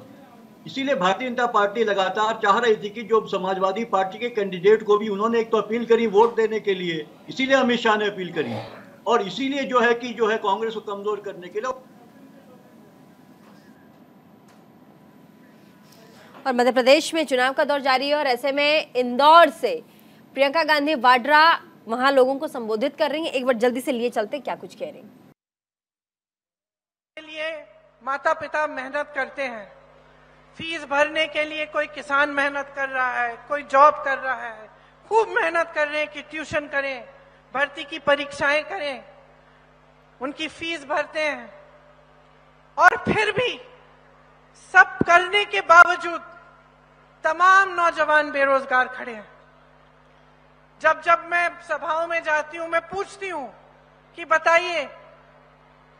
इसीलिए भारतीय जनता पार्टी लगातार चाह रही थी कि जो समाजवादी पार्टी के कैंडिडेट को भी उन्होंने एक तो अपील करी वोट देने के लिए, इसीलिए अमित शाह ने अपील करी, और इसीलिए जो है कांग्रेस को कमजोर करने के लिए। और मध्य प्रदेश में चुनाव का दौर जारी है और ऐसे में इंदौर से प्रियंका गांधी वाड्रा वहां लोगों को संबोधित कर रही हैं। एक बार जल्दी से लिए चलते क्या कुछ कह रही हैं। के लिए माता पिता मेहनत करते हैं, फीस भरने के लिए कोई किसान मेहनत कर रहा है, कोई जॉब कर रहा है, खूब मेहनत कर रहे हैं कि ट्यूशन करें, भर्ती की परीक्षाएं करें, उनकी फीस भरते हैं, और फिर भी सब करने के बावजूद तमाम नौजवान बेरोजगार खड़े हैं। जब मैं सभाओं में जाती हूं, मैं पूछती हूं कि बताइए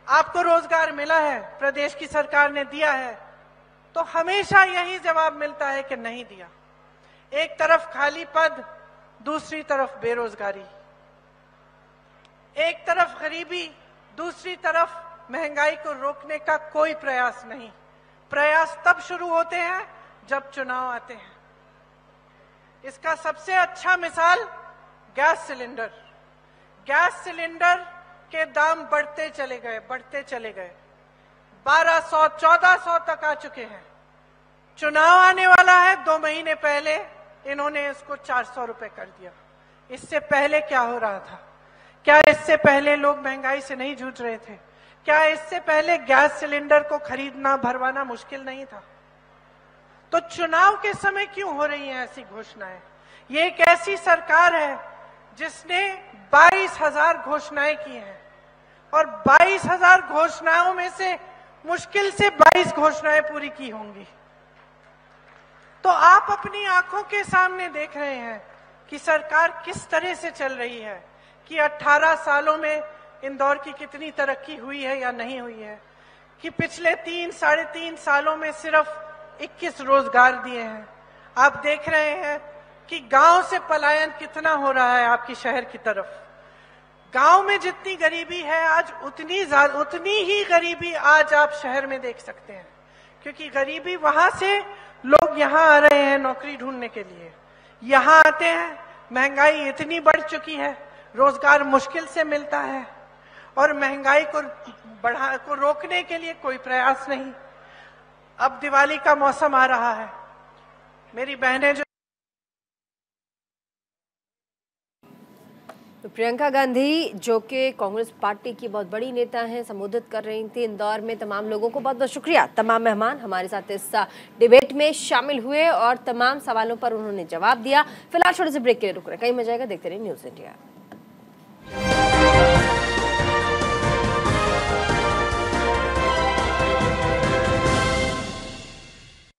आपको रोजगार मिला है, प्रदेश की सरकार ने दिया है? तो हमेशा यही जवाब मिलता है कि नहीं दिया। एक तरफ खाली पद, दूसरी तरफ बेरोजगारी, एक तरफ गरीबी, दूसरी तरफ महंगाई को रोकने का कोई प्रयास नहीं। प्रयास तब शुरू होते हैं जब चुनाव आते हैं। इसका सबसे अच्छा मिसाल गैस सिलेंडर। गैस सिलेंडर के दाम बढ़ते चले गए 1200, 1400 तक आ चुके हैं। चुनाव आने वाला है, 2 महीने पहले इन्होंने इसको 400 रुपए कर दिया। इससे पहले क्या हो रहा था? क्या इससे पहले लोग महंगाई से नहीं जूझ रहे थे? क्या इससे पहले गैस सिलेंडर को खरीदना भरवाना मुश्किल नहीं था? तो चुनाव के समय क्यों हो रही हैं ऐसी घोषणाएं? ये एक ऐसी सरकार है जिसने 22,000 घोषणाएं की हैं, और 22,000 घोषणाओं में से मुश्किल से 22 घोषणाएं पूरी की होंगी। तो आप अपनी आंखों के सामने देख रहे हैं कि सरकार किस तरह से चल रही है, कि 18 सालों में इंदौर की कितनी तरक्की हुई है या नहीं हुई है, कि पिछले 3-3.5 सालों में सिर्फ 21 रोजगार दिए हैं। आप देख रहे हैं कि गांव से पलायन कितना हो रहा है आपकी शहर की तरफ। गांव में जितनी गरीबी है आज उतनी ही गरीबी आज आप शहर में देख सकते हैं, क्योंकि गरीबी वहां से लोग यहाँ आ रहे हैं नौकरी ढूंढने के लिए। यहाँ आते हैं, महंगाई इतनी बढ़ चुकी है, रोजगार मुश्किल से मिलता है, और महंगाई को रोकने के लिए कोई प्रयास नहीं। अब दिवाली का मौसम आ रहा है, मेरी बहनें जो तो प्रियंका गांधी जो कि कांग्रेस पार्टी की बहुत बड़ी नेता हैं, संबोधित कर रही थी इंदौर में तमाम लोगों को। बहुत बहुत शुक्रिया तमाम मेहमान हमारे साथ इस डिबेट में शामिल हुए और तमाम सवालों पर उन्होंने जवाब दिया। फिलहाल छोटे से ब्रेक के लिए रुक रहे हैं, कहीं मजा आएगा, देखते रहिए न्यूज़ इंडिया।